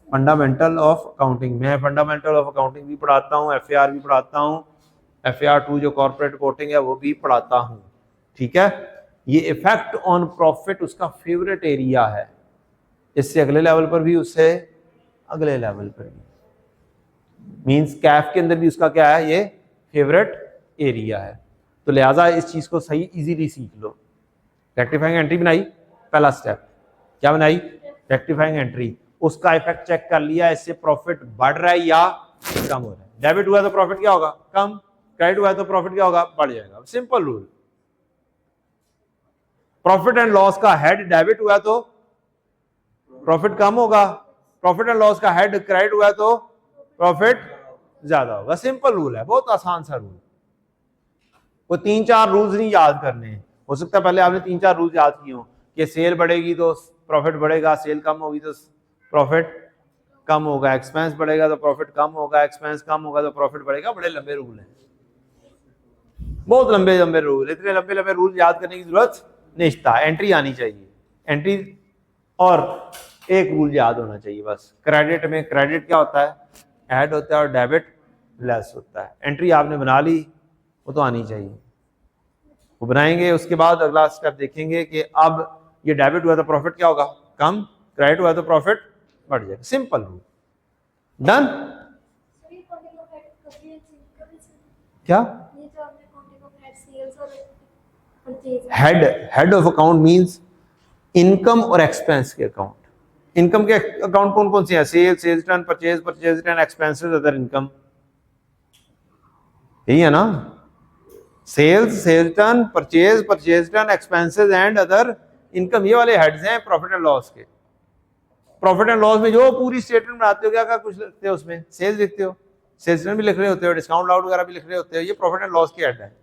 fundamental of accounting. मैं फंडामेंटल ऑफ अकाउंटिंग भी पढ़ाता हूँ, FAR भी पढ़ाता हूँ, FAR 2 जो कॉर्पोरेट रिपोर्टिंग है वो भी पढ़ाता हूँ, ठीक है। ये इफेक्ट ऑन प्रॉफिट उसका फेवरेट एरिया है, इससे अगले लेवल पर भी, उससे अगले लेवल पर भी। मींस कैफ के अंदर भी उसका क्या है? ये फेवरेट एरिया है। तो लिहाजा इस चीज को सही इजीली सीख लो। रेक्टिफाइंग एंट्री बनाई, पहला स्टेप क्या बनाई? Rectifying entry. उसका इफेक्ट चेक कर लिया, इससे प्रॉफिट बढ़ रहा है या कम हो रहा है। डेबिट हुआ तो प्रॉफिट क्या होगा? कम। क्रेडिट हुआ तो प्रॉफिट क्या होगा? बढ़ जाएगा। Simple rule. Profit and loss का हेड डेबिट हुआ तो प्रॉफिट कम होगा, प्रॉफिट एंड लॉस का हेड क्रेडिट हुआ तो प्रॉफिट ज्यादा होगा। सिंपल रूल है, बहुत आसान सा रूल। वो 3-4 रूल्स नहीं याद करने हैं। हो सकता है पहले आपने 3-4 रूल्स याद किए हो कि सेल बढ़ेगी तो प्रॉफिट बढ़ेगा, सेल कम होगी तो प्रॉफिट कम होगा, एक्सपेंस बढ़ेगा तो प्रॉफिट कम होगा, एक्सपेंस कम होगा तो प्रॉफिट बढ़ेगा। बड़े लंबे रूल हैं, बहुत लंबे लंबे रूल। इतने लंबे लंबे रूल याद करने की जरूरत नहीं था। एंट्री आनी चाहिए, एंट्री, और एक रूल याद होना चाहिए बस। क्रेडिट में क्रेडिट क्या होता है? ऐड होता है और डेबिट लेस होता है। एंट्री आपने बना ली, वो तो आनी चाहिए, वो बनाएंगे। उसके बाद अगला स्टेप देखेंगे कि अब ये डेबिट हुआ तो प्रॉफिट क्या होगा? कम। क्रेडिट हुआ तो प्रॉफिट बढ़ जाएगा। Simple rule, done. क्या? Head, head of account means income और एक्सपेंस के अकाउंट। इनकम के अकाउंट कौन कौन से हैं? Sale, sales return, purchase, purchase return, expenses, other income, यही है ना? Sales, sales return, purchase, purchase return, expenses and other income, ये वाले हेड्स हैं प्रॉफिट एंड लॉस के। प्रॉफिट एंड लॉस में जो पूरी स्टेटमेंट बनाते हो, क्या क्या कुछ लिखते हो उसमें? सेल्स लिखते हो, सेल्स रिटर्न भी लिख रहे होते हो, डिस्काउंट आउट वगैरह भी लिख रहे होते हो, ये प्रॉफिट एंड लॉस के हेड है।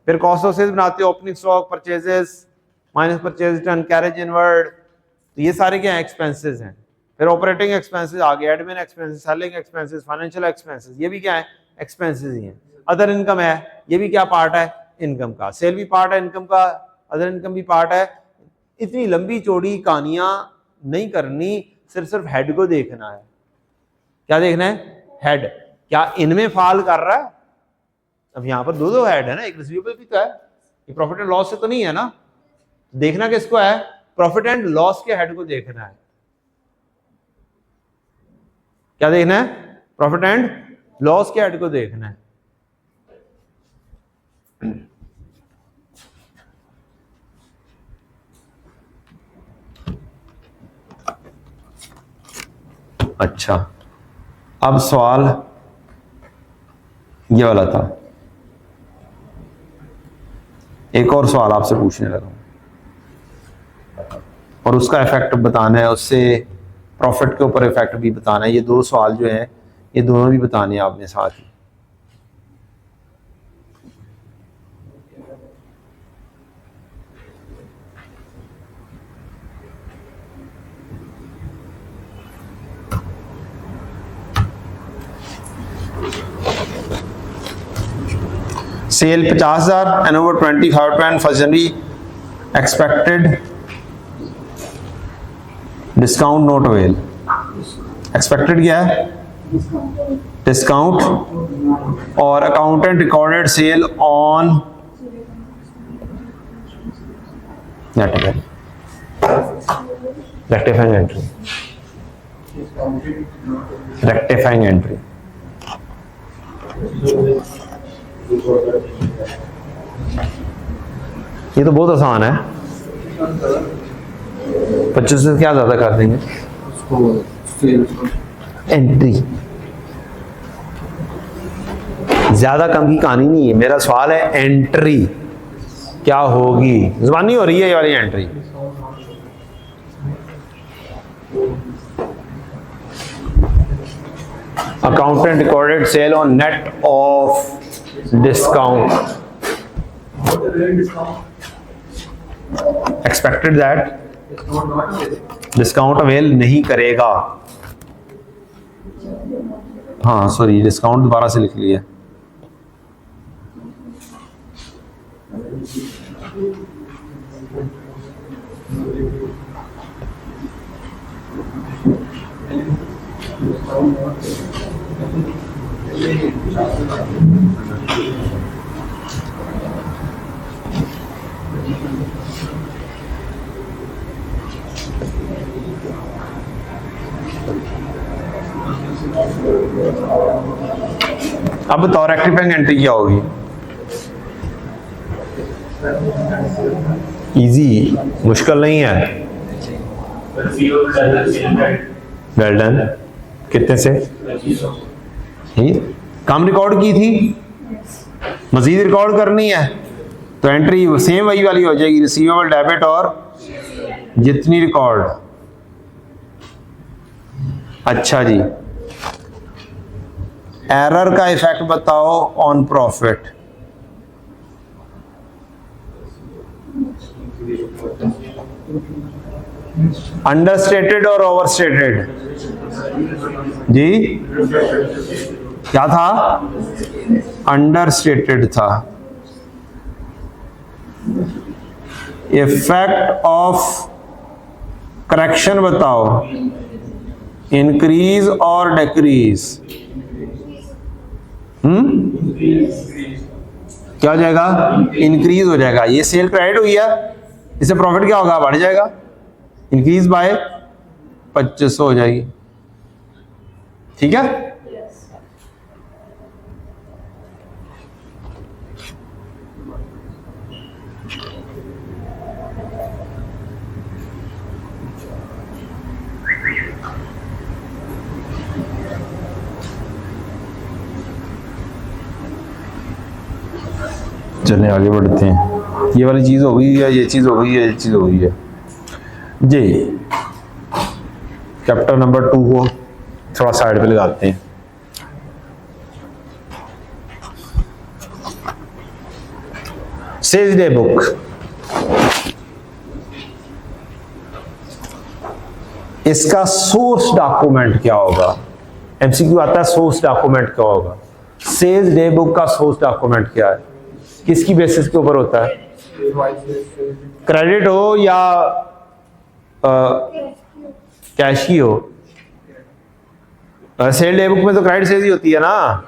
फिर कॉस्ट ऑफ सेल्स बनाते हो, opening stock, purchases minus purchase return, carriage inward, तो ये सारे क्या है? एक्सपेंसेस हैं। फिर ऑपरेटिंग एक्सपेंसेस आ गए, admin expenses, selling expenses, financial expenses, ये भी क्या है? एक्सपेंसेस ही हैं। अदर इनकम है, ये भी क्या पार्ट है? इनकम का। सेल भी पार्ट है इनकम का, अदर इनकम भी पार्ट है। इतनी लंबी चौड़ी कहानियां नहीं करनी, सिर्फ हेड को देखना है। क्या देखना है? हेड। क्या इनमें फॉल कर रहा है? अब यहां पर 2 हेड है ना, एक रिसीवेबल भी तो है, ये प्रॉफिट एंड लॉस से तो नहीं है ना। देखना किसको है? प्रॉफिट एंड लॉस के हेड को देखना है। क्या देखना है? प्रॉफिट एंड लॉस के हेड को देखना है। अच्छा, अब सवाल ये वाला था, एक और सवाल आपसे पूछने लगा और उसका इफेक्ट बताना है, उससे प्रॉफिट के ऊपर इफेक्ट भी बताना है। ये दो सवाल जो हैं ये दोनों भी बताने हैं आपने साथ ही। Sale 50,000 and over 20,000 first January, expected discount not avail. Expected क्या है? डिस्काउंट। और accountant recorded sale on rectifying entry, rectifying entry. ये तो बहुत आसान है, 25 से क्या ज्यादा कर देंगे। एंट्री ज्यादा कम की कहानी नहीं है, मेरा सवाल है एंट्री क्या होगी। जुबानी हो रही है ये वाली entry. Accountant recorded sale on net of discount, expected that discount avail नहीं करेगा। हाँ सॉरी, डिस्काउंट दोबारा से लिख लिया। अब बताओ रेक्टिफाइंग एंट्री क्या होगी। इजी, मुश्किल नहीं है। Well done. कितने से? कम रिकॉर्ड की थी, मजीद रिकॉर्ड करनी है तो एंट्री सेम वही वाली हो जाएगी, रिसीवेबल डेबिट और जितनी रिकॉर्ड। अच्छा जी, एरर का इफेक्ट बताओ ऑन प्रॉफिट। अंडरस्टेटेड और ओवरस्टेटेड जी? क्या था? अंडरस्टेटेड था। इफेक्ट ऑफ करेक्शन बताओ, इंक्रीज और डिक्रीज। क्या हो जाएगा? इंक्रीज हो जाएगा। ये सेल क्रेडिट हुई है, इससे प्रॉफिट क्या होगा? बढ़ जाएगा। इंक्रीज बाय 2500 हो जाएगी। ठीक है, चलिए आगे बढ़ते हैं। ये वाली चीज हो गई है, ये चीज हो गई है, ये चीज हो गई है जी। चैप्टर नंबर 2 को थोड़ा साइड पे लगाते हैं। सेल्स डे बुक, इसका सोर्स डॉक्यूमेंट क्या होगा? एमसीक्यू आता है, सोर्स डॉक्यूमेंट क्या होगा? सेल्स डे बुक का सोर्स डॉक्यूमेंट क्या है? किसकी बेसिस के ऊपर होता है? क्रेडिट हो या कैश ही हो? सेल डे बुक में तो क्रेडिट सेल्स ही होती है ना,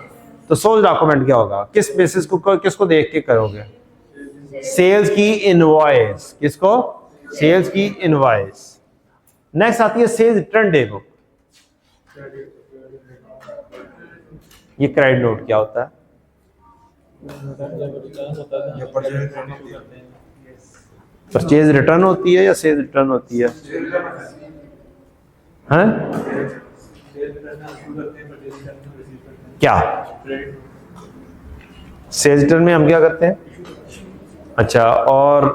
तो सोर्स डॉक्यूमेंट क्या होगा? किस बेसिस को, किसको देख के करोगे? सेल्स की इनवॉइस। किसको? सेल्स की इनवॉइस। नेक्स्ट आती है सेल्स रिटर्न डे बुक। ये क्रेडिट नोट क्या होता है? परचेज रिटर्न होती है या सेल्स रिटर्न होती है? हैं? क्या सेल्स रिटर्न में हम क्या करते हैं? अच्छा, और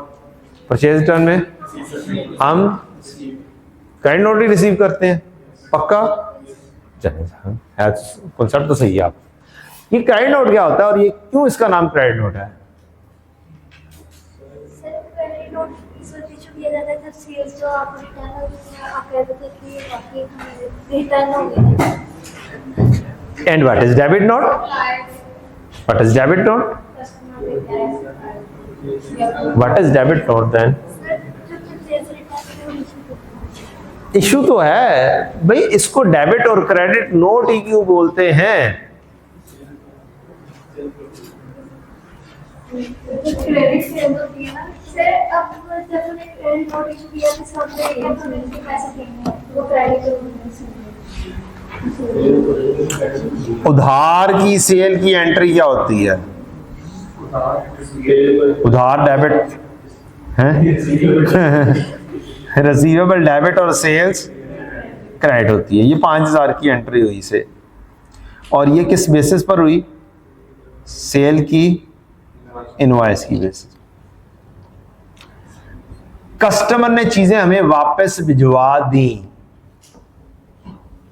परचेज रिटर्न में हम क्रेडिट नोट ही रिसीव करते हैं। पक्का? कॉन्सेप्ट तो सही है आप। ये क्रेडिट नोट क्या होता है और ये क्यों इसका नाम क्रेडिट नोट है? सर क्रेडिट नोट इस वजह से दिया जाता है जब सेल्स जो आप रिटर्न आप कहते थे कि बाकी रिटर्न हो गया। And what is debit note? What is debit note? What is debit note then? Issue तो है भाई, इसको डेबिट और क्रेडिट नोट ही क्यों बोलते हैं? क्रेडिट सेल्स होती है ना सर। अब जब उन्हें क्रेडिट नोट इशू किया तो सबने के पैसे देंगे वो क्रेडिट उधार की सेल की एंट्री क्या होती है? उधार डेबिट है, रिसीवेबल डेबिट और सेल्स क्रेडिट होती है। ये 5000 की एंट्री हुई से, और ये किस बेसिस पर हुई? सेल की इनवॉइस की बेसिस। कस्टमर ने चीजें हमें वापस भिजवा दी,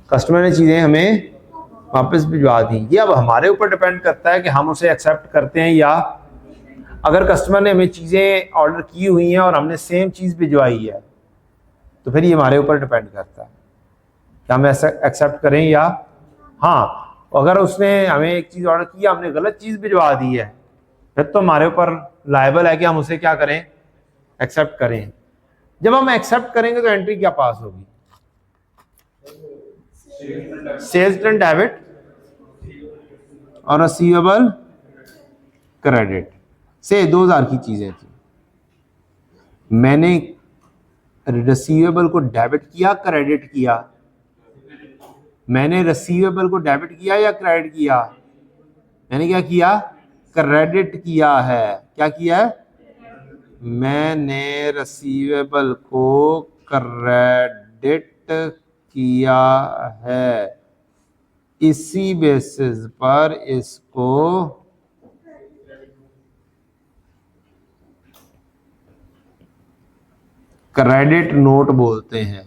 कस्टमर ने चीजें हमें वापस भिजवा दी। ये अब हमारे ऊपर डिपेंड करता है कि हम उसे एक्सेप्ट करते हैं या, अगर कस्टमर ने हमें चीजें ऑर्डर की हुई हैं और हमने सेम चीज भिजवाई है तो फिर ये हमारे ऊपर डिपेंड करता है कि हम ऐसा एक्सेप्ट करें या, हाँ अगर उसने हमें एक चीज ऑर्डर की, हमने गलत चीज भिजवा दी है, फिर तो हमारे ऊपर लायबल है कि हम उसे क्या करें? एक्सेप्ट करें। जब हम एक्सेप्ट करेंगे तो एंट्री क्या पास होगी? सेल्स रिटर्न डेबिट और रिसीवेबल क्रेडिट से 2000 की चीजें थी। मैंने रिसीवेबल को डेबिट किया, क्रेडिट किया। मैंने रिसीवेबल को डेबिट किया या क्रेडिट किया? मैंने क्या किया? क्रेडिट किया है। क्या किया है? मैंने रिसीवेबल को क्रेडिट किया है। इसी बेसिस पर इसको क्रेडिट नोट बोलते हैं।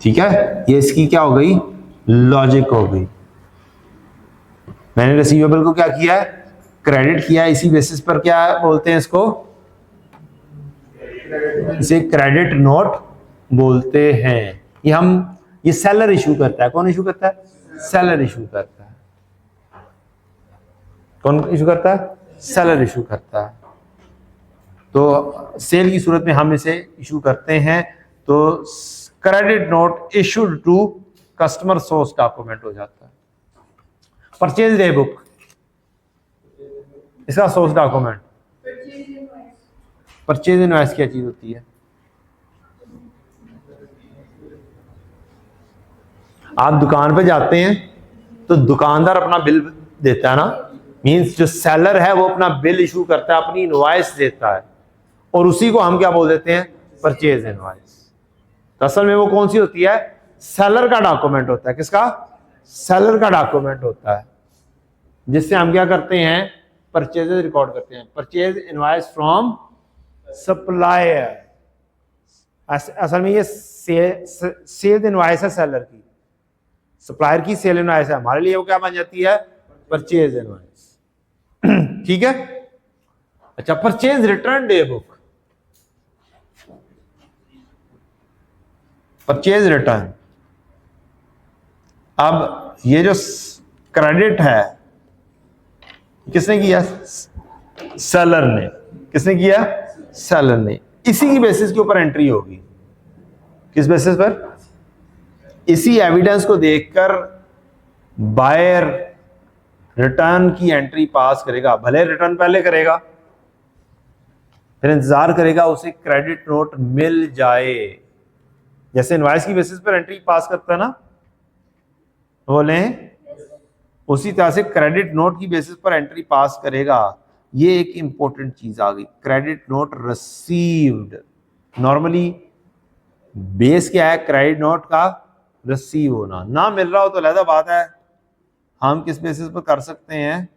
ठीक है, ये इसकी क्या हो गई? लॉजिक हो गई। मैंने रिसीवेबल को क्या किया है? क्रेडिट किया। इसी बेसिस पर क्या बोलते हैं इसको? इसे क्रेडिट नोट बोलते हैं। ये सेलर इशू करता है। कौन इशू करता है? सेलर इशू करता है। कौन इशू करता है? सेलर इशू करता है। तो सेल की सूरत में हम इसे इशू करते हैं तो credit note issued to customer source document हो जाता है। परचेज डे बुक, इसका सोर्स डॉक्यूमेंट। परचेज इनवॉइस क्या चीज होती है? आप दुकान पे जाते हैं तो दुकानदार अपना बिल देता है ना, मींस जो सेलर है वो अपना बिल इशू करता है, अपनी इनवॉइस देता है, और उसी को हम क्या बोल देते हैं? Purchase invoice. तो असल में वो कौन सी होती है? सेलर का डॉक्यूमेंट होता है। किसका? सेलर का डॉक्यूमेंट होता है, जिससे हम क्या करते हैं? परचेजेस रिकॉर्ड करते हैं। Purchase invoice from supplier. असल में ये सेल इनवॉइस है सेलर की, सप्लायर की सेल इनवॉइस है, हमारे लिए वो क्या बन जाती है? Purchase invoice. ठीक है। अच्छा, purchase return day book, purchase return. अब ये जो क्रेडिट है किसने किया? सेलर ने। किसने किया? सेलर ने। इसी की बेसिस के ऊपर एंट्री होगी। किस बेसिस पर? इसी एविडेंस को देखकर बायर रिटर्न की एंट्री पास करेगा। भले रिटर्न पहले करेगा, फिर इंतजार करेगा उसे क्रेडिट नोट मिल जाए। जैसे इनवॉइस की बेसिस पर एंट्री पास करता है ना, बोले उसी तरह से क्रेडिट नोट की बेसिस पर एंट्री पास करेगा। ये एक इंपॉर्टेंट चीज आ गई, credit note received. Normally base क्या है क्रेडिट नोट का? रिसीव होना। ना मिल रहा हो तो अलग बात है, हम किस बेसिस पर कर सकते हैं?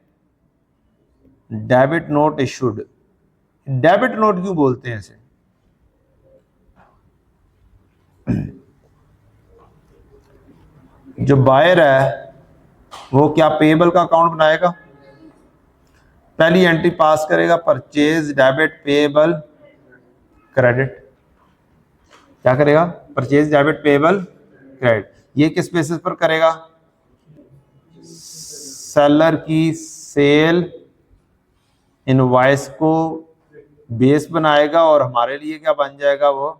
Debit note issued. Debit note क्यों बोलते हैं इसे? जो बायर है वो क्या पेएबल का अकाउंट बनाएगा? पहली एंट्री पास करेगा परचेज डेबिट पेएबल क्रेडिट। क्या करेगा? Purchase debit payable credit. ये किस बेसिस पर करेगा? सेलर की सेल इनवॉइस को बेस बनाएगा और हमारे लिए क्या बन जाएगा? वो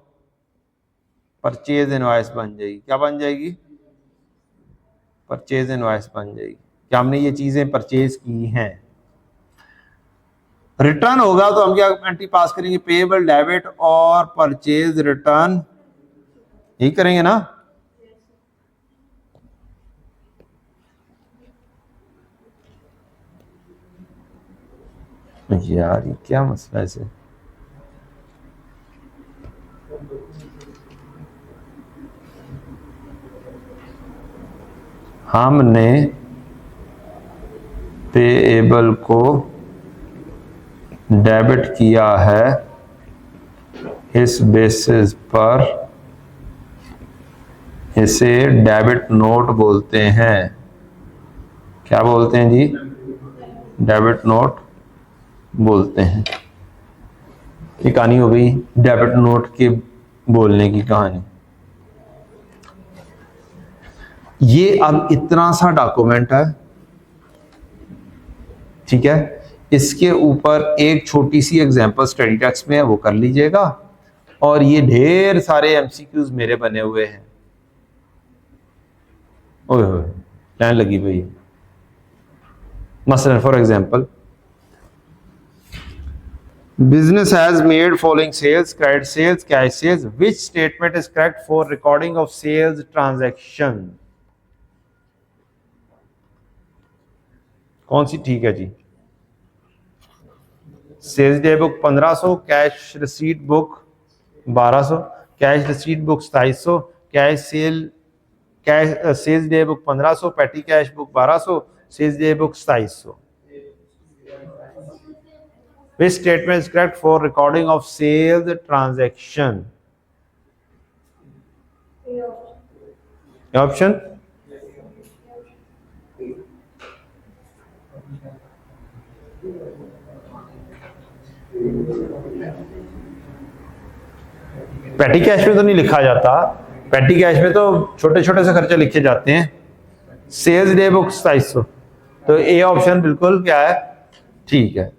परचेज इनवॉइस बन जाएगी। क्या बन जाएगी? परचेज इनवॉइस बन जाएगी कि हमने ये चीजें परचेज की हैं। रिटर्न होगा तो हम क्या एंट्री पास करेंगे? पेएबल डेबिट और परचेज रिटर्न, यही करेंगे ना? यार ये क्या मसला है इसे? हमने पेएबल को डेबिट किया है, इस बेसिस पर इसे डेबिट नोट बोलते हैं। क्या बोलते हैं जी? डेबिट नोट बोलते हैं। ये कहानी हो गई डेबिट नोट के बोलने की कहानी। ये अब इतना सा डॉक्यूमेंट है, ठीक है, इसके ऊपर एक छोटी सी एग्जांपल स्टडी टेक्स्ट में है, वो कर लीजिएगा। और ये ढेर सारे एमसीक्यूज मेरे बने हुए हैं। ओए होए लाइन लगी हुई है। मसलन for example, business has made following sales: credit sales, cash sales. Which statement is correct for recording of sales transaction? कौन सी ठीक है जी? Sales day book 1500, cash receipt book 1200, cash receipt book 2700, cash sales day book 1500, petty cash book 1200, sales day book 2700। Which statement is correct for recording of sales transaction? Option? पेटी कैश में तो नहीं लिखा जाता, पेटी कैश में तो छोटे छोटे से खर्चे लिखे जाते हैं। सेल्स डे बुक 2700, तो ए ऑप्शन बिल्कुल क्या है? ठीक है।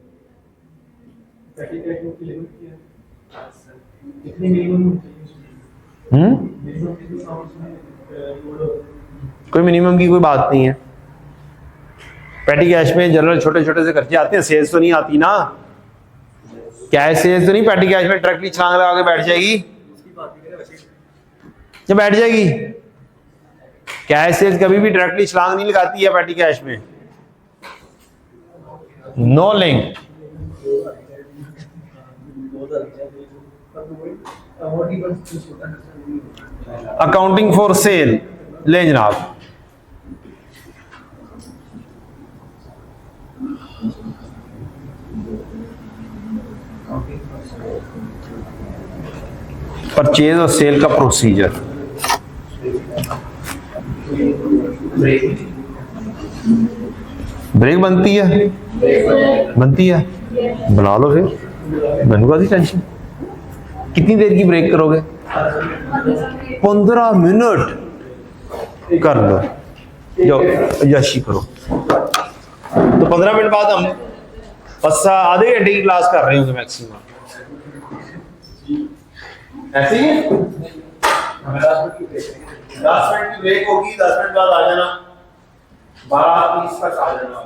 कोई मिनिमम की कोई बात नहीं है। पेटी कैश में जनरल छोटे छोटे से खर्चे आते हैं, सेल्स तो नहीं आती ना। कैश सेल्स तो नहीं पेटी कैश में डायरेक्टली छलांग लगा के बैठ जाएगी, जब बैठ जाएगी। कैश सेल्स कभी भी डायरेक्टली छलांग नहीं लगाती है पेटी कैश में, no link. Accounting for sale ले जनाब। परचेज और सेल का प्रोसीजर। ब्रेक बनती है, बनती है, बना लो फिर, मैंने कहा टेंशन। कितनी देर की ब्रेक करोगे? 15 मिनट कर लो, जो यशी करो। तो 15 मिनट बाद हम बस आधे घंटे की क्लास कर रहे होंगे मैक्सिमम, ऐसे ही 10 मिनट की ब्रेक होगी। 10 मिनट बाद आ जाना, 12:30 तक आ जाना।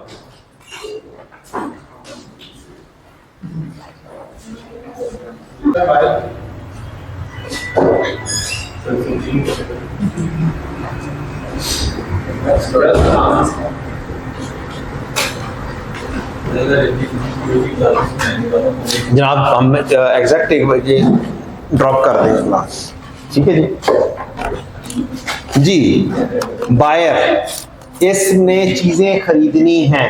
जनाब हम एग्जैक्ट 1 बजे ड्रॉप कर देंगे क्लास, ठीक है जी। बायर इसने चीजें खरीदनी हैं,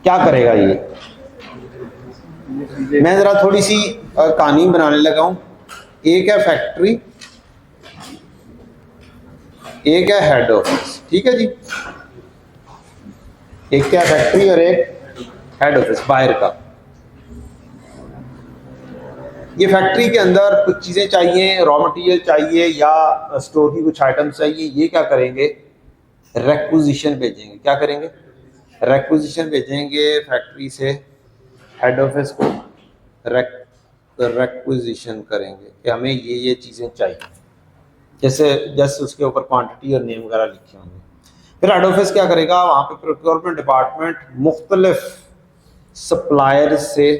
क्या करेगा ये? मैं जरा थोड़ी सी कहानी बनाने लगा हूं। एक है फैक्ट्री, एक है हेड ऑफिस, ठीक है जी। एक क्या फैक्ट्री और एक हेड ऑफिस बायर का। ये फैक्ट्री के अंदर कुछ चीजें चाहिए, रॉ मटेरियल चाहिए या स्टोर की कुछ आइटम्स चाहिए। ये क्या करेंगे? रेक्विजिशन भेजेंगे। क्या करेंगे? रेक्विजिशन भेजेंगे फैक्ट्री से हेड ऑफिस को। रेक्विजिशन करेंगे कि हमें ये चीज़ें चाहिए, जैसे उसके ऊपर क्वांटिटी और नेम वगैरह लिखे होंगे। फिर हेड ऑफिस क्या करेगा? वहाँ पे प्रोक्योरमेंट डिपार्टमेंट मुख्तलिफ सप्लायर से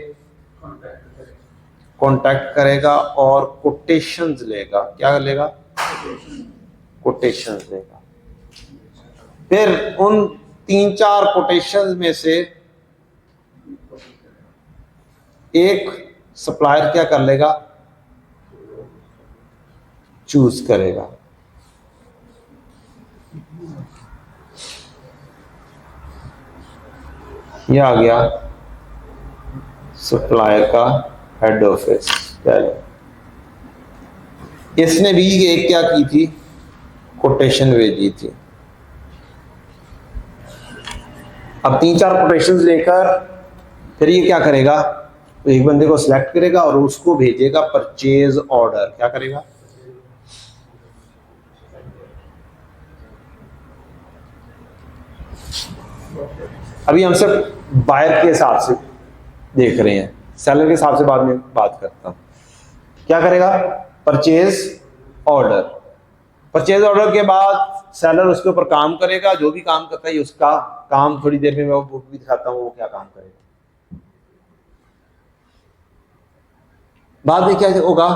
कांटेक्ट करेगा और कोटेशंस लेगा। क्या लेगा? कोटेशंस लेगा। फिर उन 3-4 कोटेशंस में से एक सप्लायर क्या कर लेगा? चूज करेगा। यह आ गया सप्लायर का हेड ऑफिस। इसने भी एक क्या की थी? कोटेशन भेजी थी। अब 3-4 कोटेशन लेकर फिर ये क्या करेगा? तो एक बंदे को सिलेक्ट करेगा और उसको भेजेगा परचेज ऑर्डर। क्या करेगा? अभी हम सिर्फ बायर के हिसाब से देख रहे हैं, सेलर के हिसाब से बाद में बात करता हूं। क्या करेगा? Purchase order. परचेज ऑर्डर के बाद सेलर उसके ऊपर काम करेगा। जो भी काम करता है उसका काम थोड़ी देर में मैं वो भी दिखाता हूँ वो क्या काम करेगा। बाद में क्या होगा?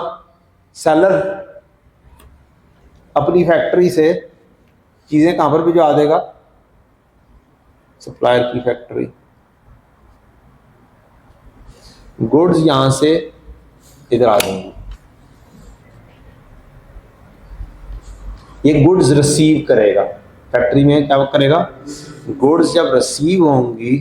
सेलर अपनी फैक्ट्री से चीजें कहां पर भिजवा देगा? सप्लायर की फैक्ट्री। गुड्स यहां से इधर आ जाएंगी। ये गुड्स रिसीव करेगा फैक्ट्री में। क्या करेगा? गुड्स जब रिसीव होंगी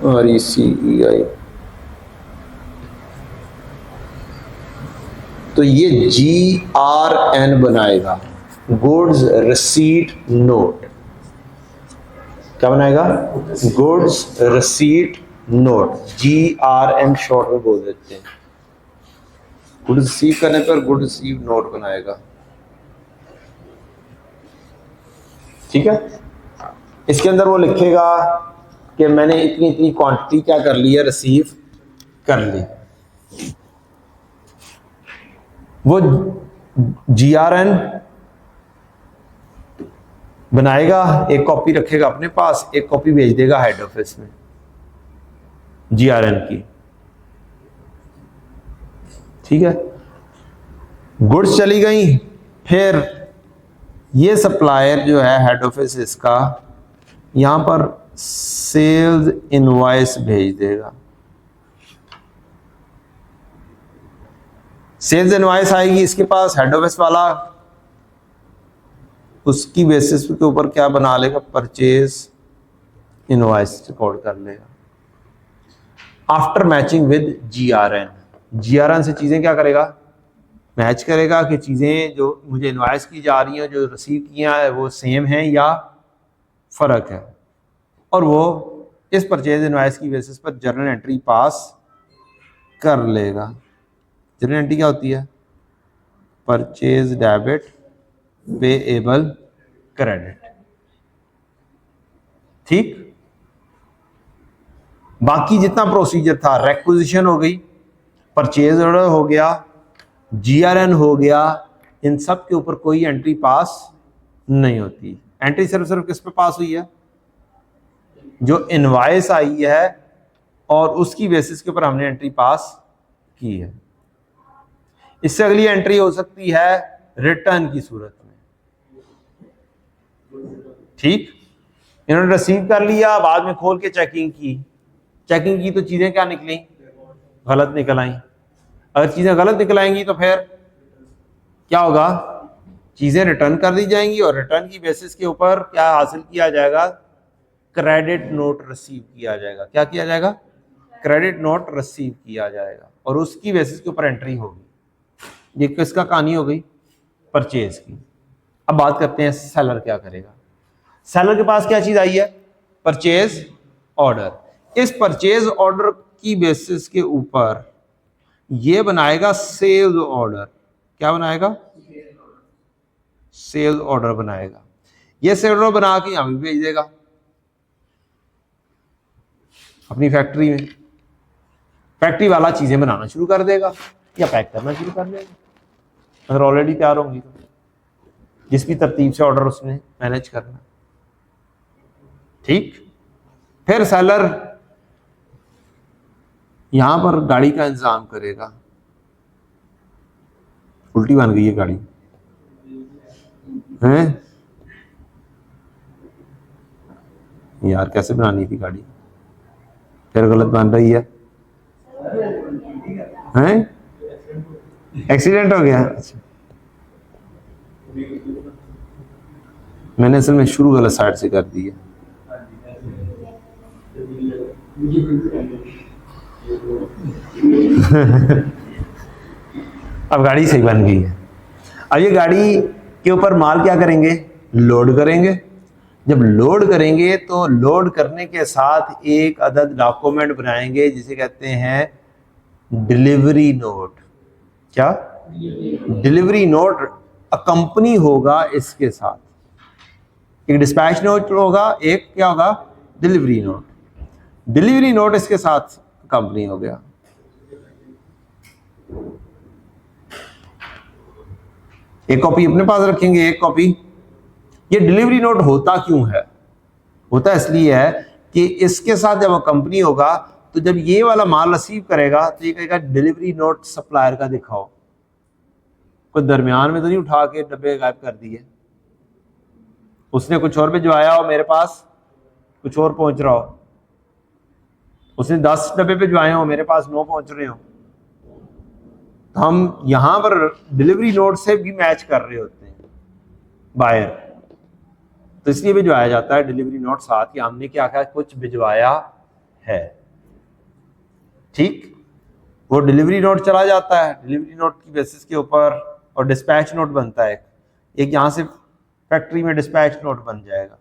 और RECEI, तो ये GRN बनाएगा, गुड्स रिसीट नोट। क्या बनाएगा? Goods receipt note. GRN short में बोल देते हैं। गुड्स रिसीव करने पर गुड रिसीव नोट बनाएगा, ठीक है। इसके अंदर वो लिखेगा कि मैंने इतनी इतनी क्वांटिटी क्या कर ली है? रिसीव कर ली। वो GRN बनाएगा, एक कॉपी रखेगा अपने पास, एक कॉपी भेज देगा हेड ऑफिस में GRN की, ठीक है। गुड्स चली गई। फिर ये सप्लायर जो है हेड ऑफिस इसका यहां पर सेल्स इनवॉइस भेज देगा। सेल्स इनवॉइस आएगी इसके पास, हेड ऑफिस वाला उसकी बेसिस के ऊपर क्या बना लेगा? परचेज इनवॉइस रिकॉर्ड कर लेगा। आफ्टर मैचिंग विद GRN से चीजें क्या करेगा? मैच करेगा कि चीजें जो मुझे इनवॉइस की जा रही हैं, जो रिसीव किया है, वो सेम हैं या फर्क है, और वो इस परचेज इनवॉइस की बेसिस पर जर्नल एंट्री पास कर लेगा। जर्नल एंट्री क्या होती है? परचेज डेबिट, पेएबल क्रेडिट, ठीक। बाकी जितना प्रोसीजर था, रेक्विजिशन हो गई, परचेज ऑर्डर हो गया, GRN हो गया, इन सब के ऊपर कोई एंट्री पास नहीं होती। एंट्री सिर्फ किस पे पास हुई है, जो इनवॉइस आई है और उसकी बेसिस के ऊपर हमने एंट्री पास की है। इससे अगली एंट्री हो सकती है रिटर्न की सूरत में। ठीक, इन्होंने रिसीव कर लिया, बाद में खोल के चेकिंग की तो चीजें क्या निकली, गलत निकल आई। अगर चीजें गलत निकल आएंगी तो फिर क्या होगा, चीजें रिटर्न कर दी जाएंगी और रिटर्न की बेसिस के ऊपर क्या हासिल किया जाएगा, क्रेडिट नोट रिसीव किया जाएगा। क्या किया जाएगा, क्रेडिट नोट रिसीव किया जाएगा और उसकी बेसिस के ऊपर एंट्री होगी। ये किसका कहानी हो गई, परचेज की। अब बात करते हैं सेलर क्या करेगा। सेलर के पास क्या चीज आई है, परचेज ऑर्डर। इस परचेज ऑर्डर की बेसिस के ऊपर ये बनाएगा सेल्स ऑर्डर। क्या बनाएगा, सेल्स ऑर्डर बनाएगा। ये सेल्स ऑर्डर बना के यहां भी भेज देगा अपनी फैक्ट्री में। फैक्ट्री वाला चीजें बनाना शुरू कर देगा या पैक करना शुरू कर देगा, अगर ऑलरेडी तैयार होंगी तो, जिस भी तरतीब से ऑर्डर उसने मैनेज करना। ठीक, फिर सेलर यहां पर गाड़ी का इंतजाम करेगा। उल्टी बन गई है गाड़ी हैं यार, कैसे बनानी थी गाड़ी, फिर गलत बन रही है हैं, एक्सीडेंट हो गया। अच्छा, मैंने असल में शुरू गलत साइड से कर दी है। अब गाड़ी सही बन गई है। अब ये गाड़ी के ऊपर माल क्या करेंगे, लोड करेंगे। जब लोड करेंगे तो लोड करने के साथ एक अदद डॉक्यूमेंट बनाएंगे जिसे कहते हैं डिलीवरी नोट। क्या, डिलीवरी नोट अकंपनी होगा इसके साथ। एक डिस्पैच नोट होगा, एक क्या होगा, डिलीवरी नोट। डिलीवरी नोट इसके साथ कंपनी हो गया। एक कॉपी अपने पास रखेंगे, एक कॉपी। ये डिलीवरी नोट होता क्यों है, होता इसलिए है कि इसके साथ जब कंपनी होगा तो जब ये वाला माल रिसीव करेगा तो ये कहेगा डिलीवरी नोट सप्लायर का दिखाओ। कोई दरमियान में तो नहीं उठा के डब्बे गायब कर दिए, उसने कुछ और भिजवाया हो, मेरे पास कुछ और पहुंच रहा हो। उसने 10 डब्बे भिजवाए हो, मेरे पास 9 पहुंच रहे हो। तो हम यहां पर डिलीवरी नोट से भी मैच कर रहे होते हैं बायर, तो इसलिए भिजवाया जाता है डिलीवरी नोट साथ कि हमने क्या कहा, कुछ भिजवाया है। ठीक, वो डिलीवरी नोट चला जाता है, डिलीवरी नोट की बेसिस के ऊपर, और डिस्पैच नोट बनता है। एक यहां से फैक्ट्री में डिस्पैच नोट बन जाएगा,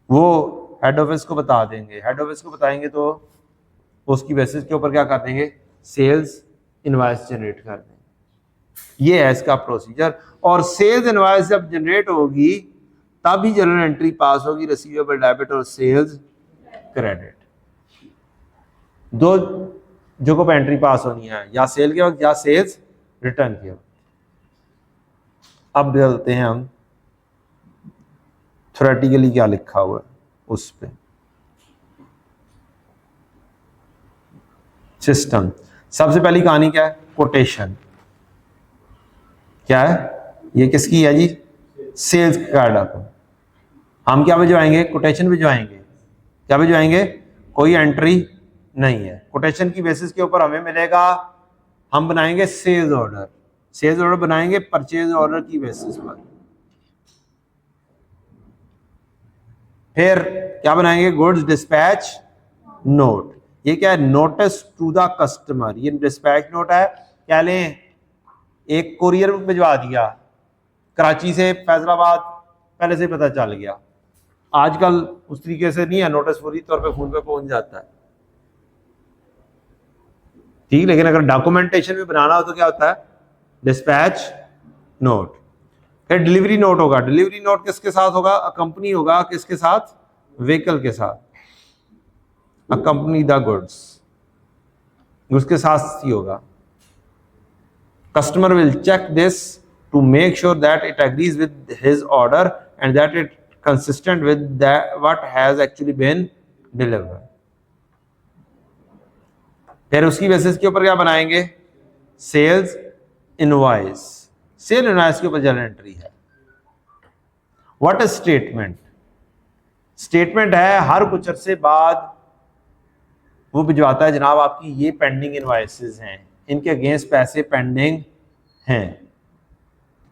वो हेड ऑफिस को बता देंगे। हेड ऑफिस को बताएंगे तो उसकी बेसिस के ऊपर क्या कर देंगे, सेल्स इनवॉइस जनरेट कर देंगे। ये है इसका प्रोसीजर। और सेल्स इनवॉइस जब जनरेट होगी तभी जनरल एंट्री पास होगी, रिसीवेबल डेबिट और सेल्स क्रेडिट। दो जगहों पर एंट्री पास होनी है, या सेल के वक्त या सेल्स रिटर्न के वक्त। अब चलते हैं हम थ्योरेटिकली क्या लिखा हुआ है उस पे। सिस्टम, सबसे पहली कहानी क्या है, कोटेशन। क्या है ये, किसकी है जी, सेल्स कार्ड। हम क्या भिजवाएंगे, कोटेशन भिजवाएंगे। क्या भिजवाएंगे, कोई एंट्री नहीं है। कोटेशन की बेसिस के ऊपर हमें मिलेगा, हम बनाएंगे सेल्स ऑर्डर। सेल्स ऑर्डर बनाएंगे परचेज ऑर्डर की बेसिस पर। फिर क्या बनाएंगे, गुड्स डिस्पैच नोट। ये क्या है, नोटिस टू द कस्टमर। ये डिस्पैच नोट है। क्या लें, एक कोरियर भिजवा दिया कराची से फैसलाबाद, पहले से पता चल गया। आजकल उस तरीके से नहीं है, नोटिस फौरी तौर पे फोन पे पहुंच जाता है। ठीक, लेकिन अगर डॉक्यूमेंटेशन में बनाना हो तो क्या होता है, डिस्पैच नोट। फिर डिलीवरी नोट होगा। डिलीवरी नोट किसके साथ होगा, कंपनी होगा, किसके साथ, व्हीकल के साथ। अकंपनी द गुड्स, उसके साथ ही होगा। Customer will check this to make sure that it agrees with his order and that it consistent with that what has actually been delivered. फिर उसकी बेसिस के ऊपर क्या बनाएंगे? Sales invoice. सेल इनवॉइस के ऊपर जर्नल एंट्री है। What is statement? स्टेटमेंट है हर कुछ अरसे बाद वो भिजवाता है, जनाब आपकी ये पेंडिंग इनवॉइसेस हैं, इनके अगेंस्ट पैसे पेंडिंग हैं।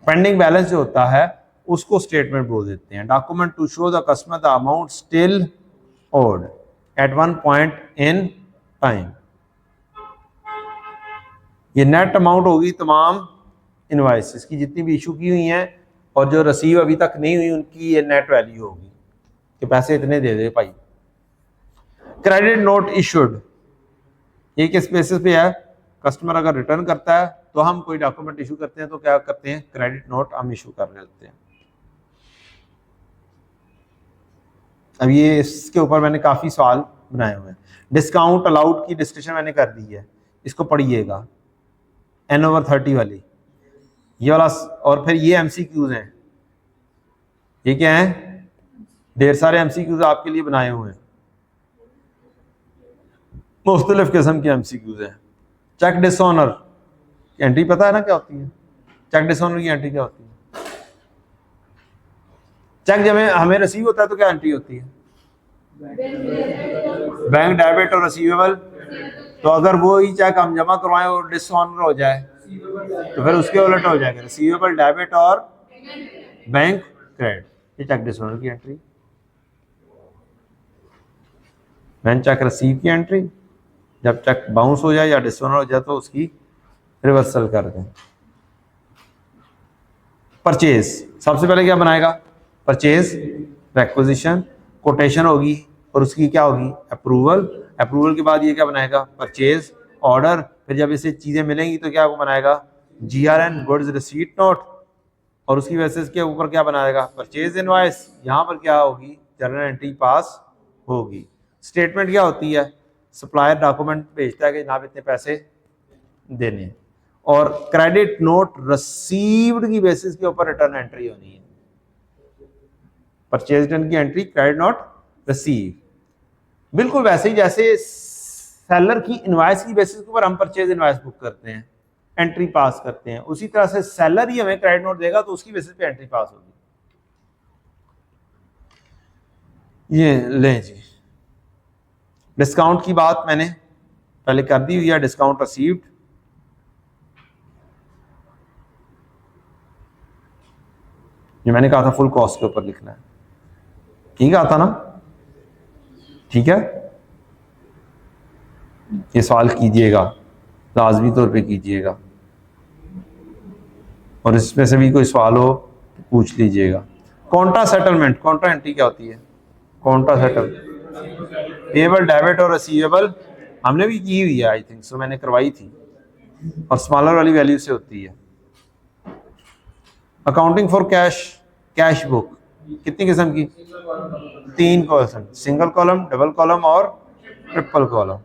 पेंडिंग बैलेंस जो होता है उसको स्टेटमेंट बोल देते हैं। Document to show the customer the amount still owed at one point in time. ये नेट अमाउंट होगी तमाम इनवॉइसेस की जितनी भी इशू की हुई हैं, और जो रिसीव अभी तक नहीं हुई उनकी ये नेट वैल्यू होगी कि पैसे इतने दे दे भाई। क्रेडिट नोट इशूड, ये किस बेसिस पे है? कस्टमर अगर रिटर्न करता है तो हम कोई डॉक्यूमेंट इशू करते हैं तो क्या करते हैं? क्रेडिट नोट हम इशू कर देते हैं। अब ये इसके ऊपर मैंने काफ़ी सवाल बनाए हुए हैं। डिस्काउंट अलाउड की डिस्कशन मैंने कर दी है, इसको पढ़िएगा। N/30 वाली ये वाला, और फिर ये MCQs हैं। ये क्या है? ढेर सारे MCQs आपके लिए बनाए हुए हैं, मुख्तलिफ किस्म के MCQs हैं। चेक डिसऑनर की एंट्री पता है ना क्या होती है? चेक डिसऑनर की एंट्री क्या होती है? चेक जब हमें रिसीव होता है तो क्या एंट्री होती है? बैंक डेबिट और रिसीवेबल। तो अगर वो ही चेक हम जमा करवाएं और डिसऑनर हो जाए तो फिर उसके उलट हो जाएगा, रिसीवेबल डेबिट और बैंक क्रेडिट। ये चेक डिसऑनर की एंट्री। बैंक चेक रिसीव की एंट्री, जब चेक बाउंस हो जाए या डिसऑनर हो जाए तो उसकी रिवर्सल कर दें। परचेज, सबसे पहले क्या बनाएगा? परचेज रिक्विजिशन, कोटेशन होगी और उसकी क्या होगी? अप्रूवल। अप्रूवल के बाद ये क्या बनाएगा? Purchase order. फिर जब इसे चीज़ें मिलेंगी तो क्या वो बनाएगा? GRN, goods receipt note. और उसकी बेसिस के ऊपर क्या बनाएगा? Purchase invoice. यहाँ पर क्या होगी? जर्नल एंट्री पास होगी। स्टेटमेंट क्या होती है? सप्लायर डॉक्यूमेंट भेजता है कि जनाब इतने पैसे देने, और क्रेडिट नोट रिसीव्ड की बेसिस के ऊपर रिटर्न एंट्री होनी है। परचेज रिटर्न की एंट्री, क्रेडिट नोट रिसीव। बिल्कुल वैसे ही जैसे सेलर की इनवॉइस की बेसिस के ऊपर हम परचेज इनवॉइस बुक करते हैं, एंट्री पास करते हैं, उसी तरह से सेलर ही हमें क्रेडिट नोट देगा तो उसकी बेसिस पे एंट्री पास होगी। ये लें जी, डिस्काउंट की बात मैंने पहले कर दी हुई है। डिस्काउंट रिसीव्ड, जो मैंने कहा था फुल कॉस्ट के ऊपर लिखना है, ठीक आता ना? ठीक है, ये सवाल कीजिएगा, लाजमी तौर पे कीजिएगा, और इसमें से भी कोई सवाल हो तो पूछ लीजिएगा। कॉन्ट्रा सेटलमेंट, कॉन्ट्रा एंट्री क्या होती है? कॉन्ट्रा सेटल पेबल, डेबिट और रिसीवेबल हमने भी की हुई है, आई थिंक सो मैंने करवाई थी, और स्मॉलर वाली वैल्यू से होती है। Accounting for cash, cash book कितनी किस्म की? 3 column, single column, double column और triple column.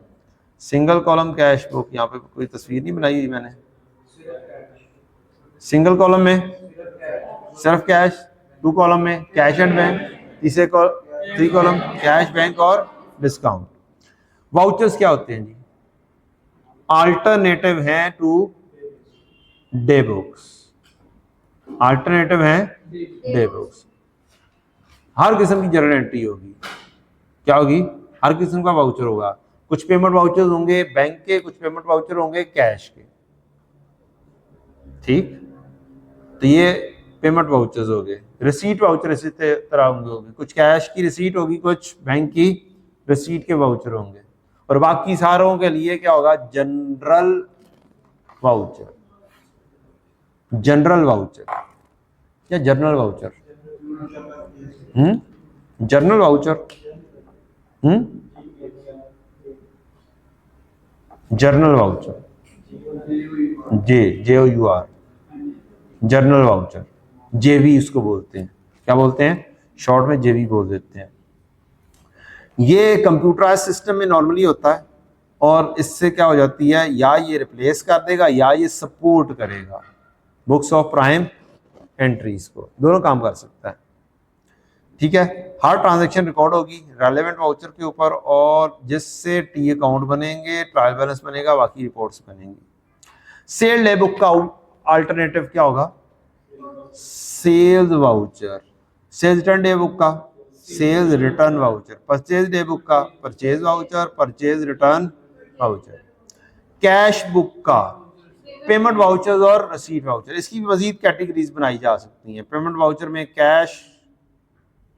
Single column cash book, यहाँ पे कोई तस्वीर नहीं बनाई हुई मैंने। सिंगल कॉलम में सिर्फ कैश, 2 कॉलम में cash and bank, 3 column cash, bank और डिस्काउंट। वाउचर्स क्या होते हैं जी? अल्टरनेटिव हैं टू डे बुक्स, अल्टरनेटिव हैं डे बुक्स। हर किस्म की जर्नल एंट्री होगी, क्या होगी? हर किस्म का वाउचर होगा। कुछ पेमेंट वाउचर्स होंगे बैंक के, कुछ पेमेंट वाउचर होंगे कैश के, ठीक? तो ये पेमेंट वाउचर्स हो गए। रिसीट वाउचर इसी तरह होंगे, कुछ कैश की रिसीट होगी, कुछ बैंक की रिसीट के वाउचर होंगे, और बाकी सारों के लिए क्या होगा? General voucher. जनरल वाउचर या journal voucher? Journal voucher, journal voucher, JOUR, journal voucher. JV इसको बोलते हैं, क्या बोलते हैं? शॉर्ट में JV बोल देते हैं। ये कंप्यूटराइज सिस्टम में नॉर्मली होता है, और इससे क्या हो जाती है? या ये रिप्लेस कर देगा या ये सपोर्ट करेगा बुक्स ऑफ प्राइम एंट्रीज को, दोनों काम कर सकता है। ठीक है, हर ट्रांजैक्शन रिकॉर्ड होगी रेलेवेंट वाउचर के ऊपर और जिससे टी अकाउंट बनेंगे, ट्रायल बैलेंस बनेगा, बाकी रिपोर्ट्स बनेंगी। सेल डे बुक का अल्टरनेटिव क्या होगा? Sales voucher. Sales return day book का sales return voucher. Purchase day book का purchase voucher, purchase return voucher. Cash book का पेमेंट वाउचर्स और रसीट वाउचर। इसकी भी मजीद कैटेगरीज बनाई जा सकती हैं। पेमेंट वाउचर में कैश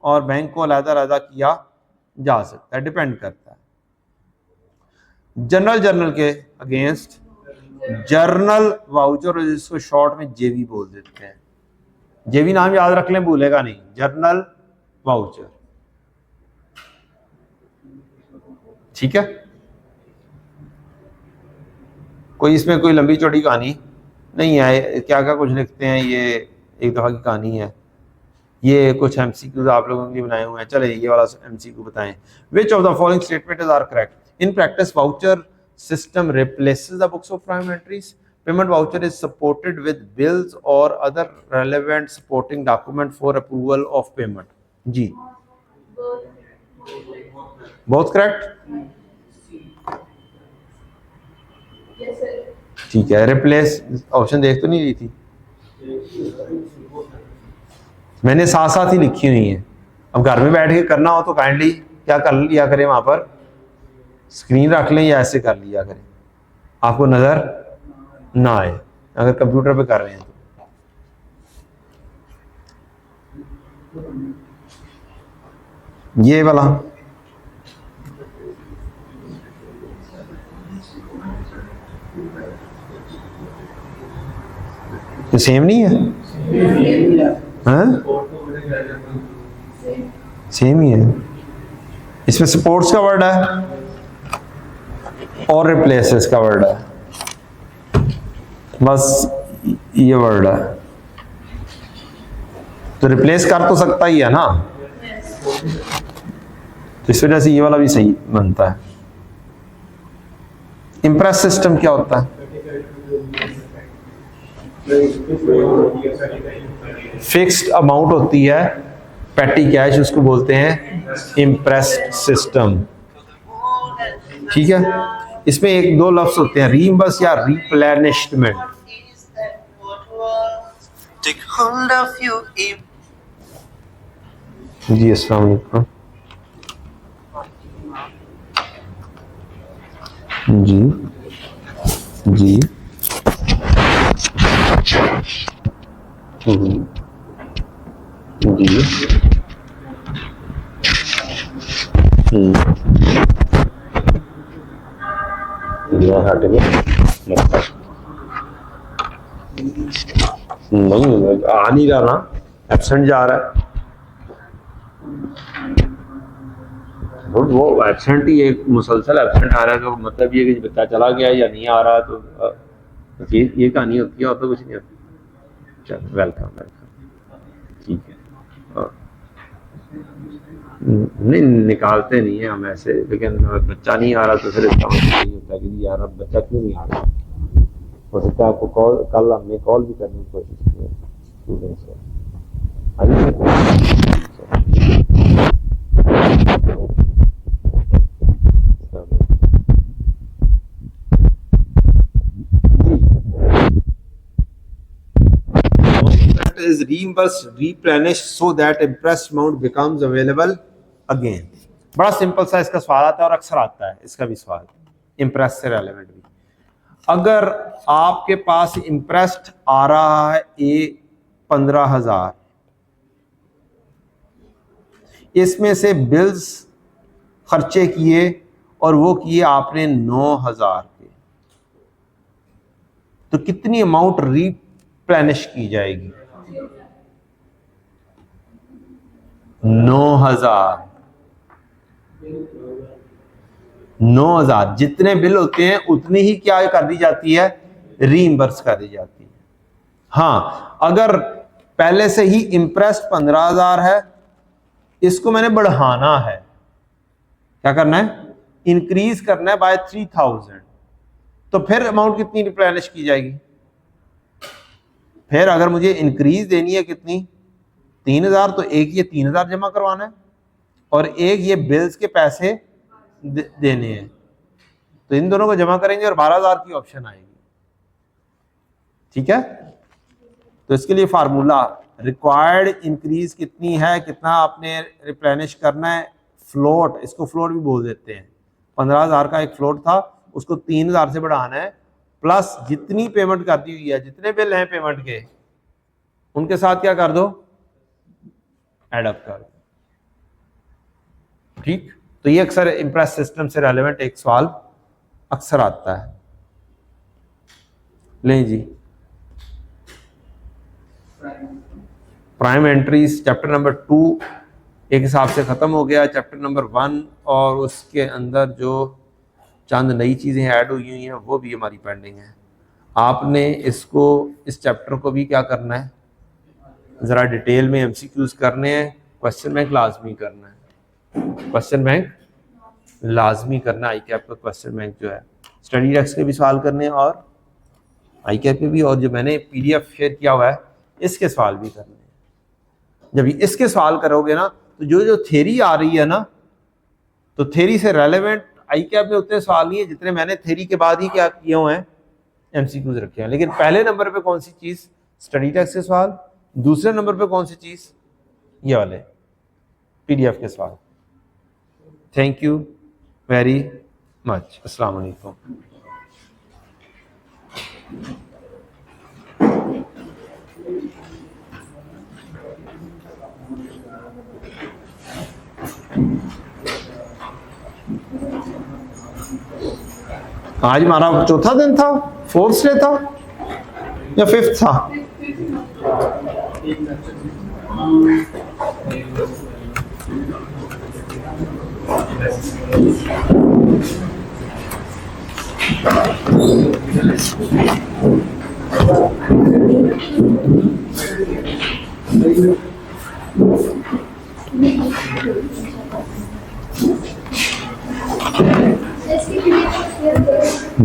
और बैंक को अलग-अलग किया जा सकता है, डिपेंड करता है। जनरल जर्नल के अगेंस्ट जर्नल वाउचर, जिसको शॉर्ट में जेवी बोल देते हैं। जेवी नाम याद रख लें, भूलेगा नहीं, जर्नल वाउचर। ठीक है, कोई इसमें कोई लंबी चौड़ी कहानी नहीं है, क्या क्या कुछ लिखते हैं, ये एक दफ़ा की कहानी है। ये कुछ एमसीक्यूज आप लोगों के लिए बनाए हुए हैं। चले ये वाला एमसीक्यू बताएं। Which of the following statements are correct? In practice voucher system replaces the books of prime entries. Payment voucher is supported with bills or other relevant supporting document for approval of payment. जी, बहुत करेक्ट। ठीक है, रिप्लेस ऑप्शन देख तो नहीं रही थी, मैंने साथ साथ ही लिखी हुई है। अब घर में बैठ के करना हो तो काइंडली क्या कर लिया करें, वहां पर स्क्रीन रख लें या ऐसे कर लिया करें, आपको नजर ना आए अगर कंप्यूटर पे कर रहे हैं तो। ये वाला तो सेम नहीं है? हाँ, सेम ही है। इसमें सपोर्ट्स का वर्ड है और रिप्लेसेस का वर्ड है, बस ये वर्ड है। तो रिप्लेस कर तो सकता ही है ना, तो इस वजह से ये वाला भी सही बनता है। इम्प्रेस सिस्टम क्या होता है? फिक्स्ड अमाउंट होती है, पेटी कैश, उसको बोलते हैं इम्प्रेस्ड सिस्टम। ठीक है, इसमें एक दो लफ्ज होते हैं, रीइंबर्स या रिप्लेनिशमेंट। जी अस्सलाम वालेकुम। जी जी नहीं आ नहीं रहा ना, एब्सेंट जा रहा है। वो एब्सेंट ही एक मुसलसल एब्सेंट आ रहा है, तो मतलब ये कि बच्चा चला गया या नहीं आ रहा, तो ये कहानी होती है और तो कुछ नहीं होती। चलो, वेलकम वेलकम। ठीक है, और नहीं निकालते नहीं है हम ऐसे, लेकिन बच्चा नहीं आ रहा तो फिर इसका मतलब नहीं होता कि यार अब बच्चा क्यों नहीं आ रहा। हो सकता है आपको कल हमने कॉल भी करने की कोशिश की है स्टूडेंट्स को। is reimbursed, replenished so that impressed amount becomes available again. बड़ा सिंपल सा इसका सवाल आता है और अक्सर आता है इसका भी सवाल, इम्प्रेस से रेलेवेंट भी। अगर आपके पास इम्प्रेस्ड आ रहा है 15,000, इसमें से बिल्स खर्चे किए और वो किए आपने 9,000 के, तो कितनी अमाउंट रिप्लेनिश की जाएगी? 9,000। 9,000 जितने बिल होते हैं उतनी ही क्या कर दी जाती है? रीइंबर्स कर दी जाती है। हाँ, अगर पहले से ही इम्प्रेस्ड 15,000 है, इसको मैंने बढ़ाना है, क्या करना है? इंक्रीज करना है बाय 3,000, तो फिर अमाउंट कितनी रिप्लेनिश की जाएगी? फिर अगर मुझे इंक्रीज देनी है कितनी 3000, तो एक ये 3000 जमा करवाना है और एक ये बिल्स के पैसे देने हैं, तो इन दोनों को जमा करेंगे और 12000 की ऑप्शन आएगी। ठीक है, तो इसके लिए फार्मूला रिक्वायर्ड इंक्रीज कितनी है, कितना आपने रिप्लेनिश करना है, फ्लोट, इसको फ्लोट भी बोल देते हैं। 15000 का एक फ्लोट था, उसको 3000 से बढ़ाना है, प्लस जितनी पेमेंट कर दी हुई है, जितने बिल हैं पेमेंट के, उनके साथ क्या कर दो, एडअप कर दो। ठीक, तो ये अक्सर इम्प्रेस सिस्टम से रेलेवेंट एक सवाल अक्सर आता है। लें जी, प्राइम एंट्रीज चैप्टर नंबर 2 एक हिसाब से ख़त्म हो गया। चैप्टर नंबर 1 और उसके अंदर जो चंद नई चीज़ें ऐड हुई हैं वो भी हमारी पेंडिंग है। आपने इसको, इस चैप्टर को भी क्या करना है, ज़रा डिटेल में MCQs करने हैं, क्वेश्चन बैंक लाजमी करना है, क्वेश्चन बैंक लाजमी करना है। ICAP का क्वेश्चन बैंक जो है, स्टडी डेस्क के भी सवाल करने हैं और ICAP के भी, और जो मैंने PDF शेयर किया हुआ है इसके सवाल भी करने हैं। जब इसके सवाल करोगे ना, तो जो जो थ्योरी आ रही है ना, तो थ्योरी से रेलेवेंट ICAP में उतने सवाल नहीं है जितने मैंने थ्योरी के बाद ही क्या किए हुए हैं, MCQs रखे हैं। लेकिन पहले नंबर पे कौन सी चीज़, स्टडी टेक्स्ट के सवाल, दूसरे नंबर पे कौन सी चीज़, ये वाले PDF के सवाल। Thank you very much. अस्सलाम वालेकुम। आज हमारा चौथा दिन था, 4th डे था या 5th था?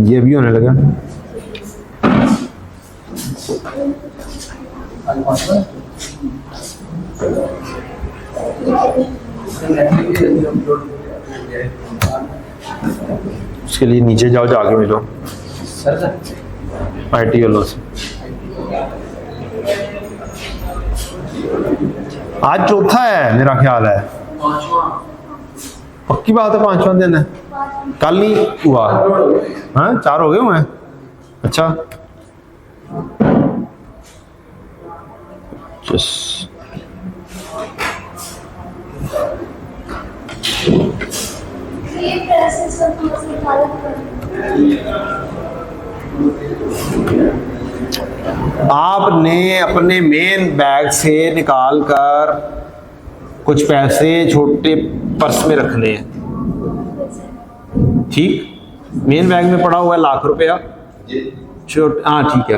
ये भी होने लगा। उसके लिए नीचे जाओ, जाके मिलो IT वालों से। आज चौथा है मेरा ख्याल है, पक्की बात है 5वां दिन है, कल नहीं हुआ। हाँ 4 हो गए हुए हैं। अच्छा ये प्रोसेस सब निकाला आपने अपने मेन बैग से निकाल कर कुछ पैसे छोटे पर्स में रखने हैं। ठीक, मेन बैग में पड़ा हुआ है 1,00,000 रुपया। हाँ ठीक है।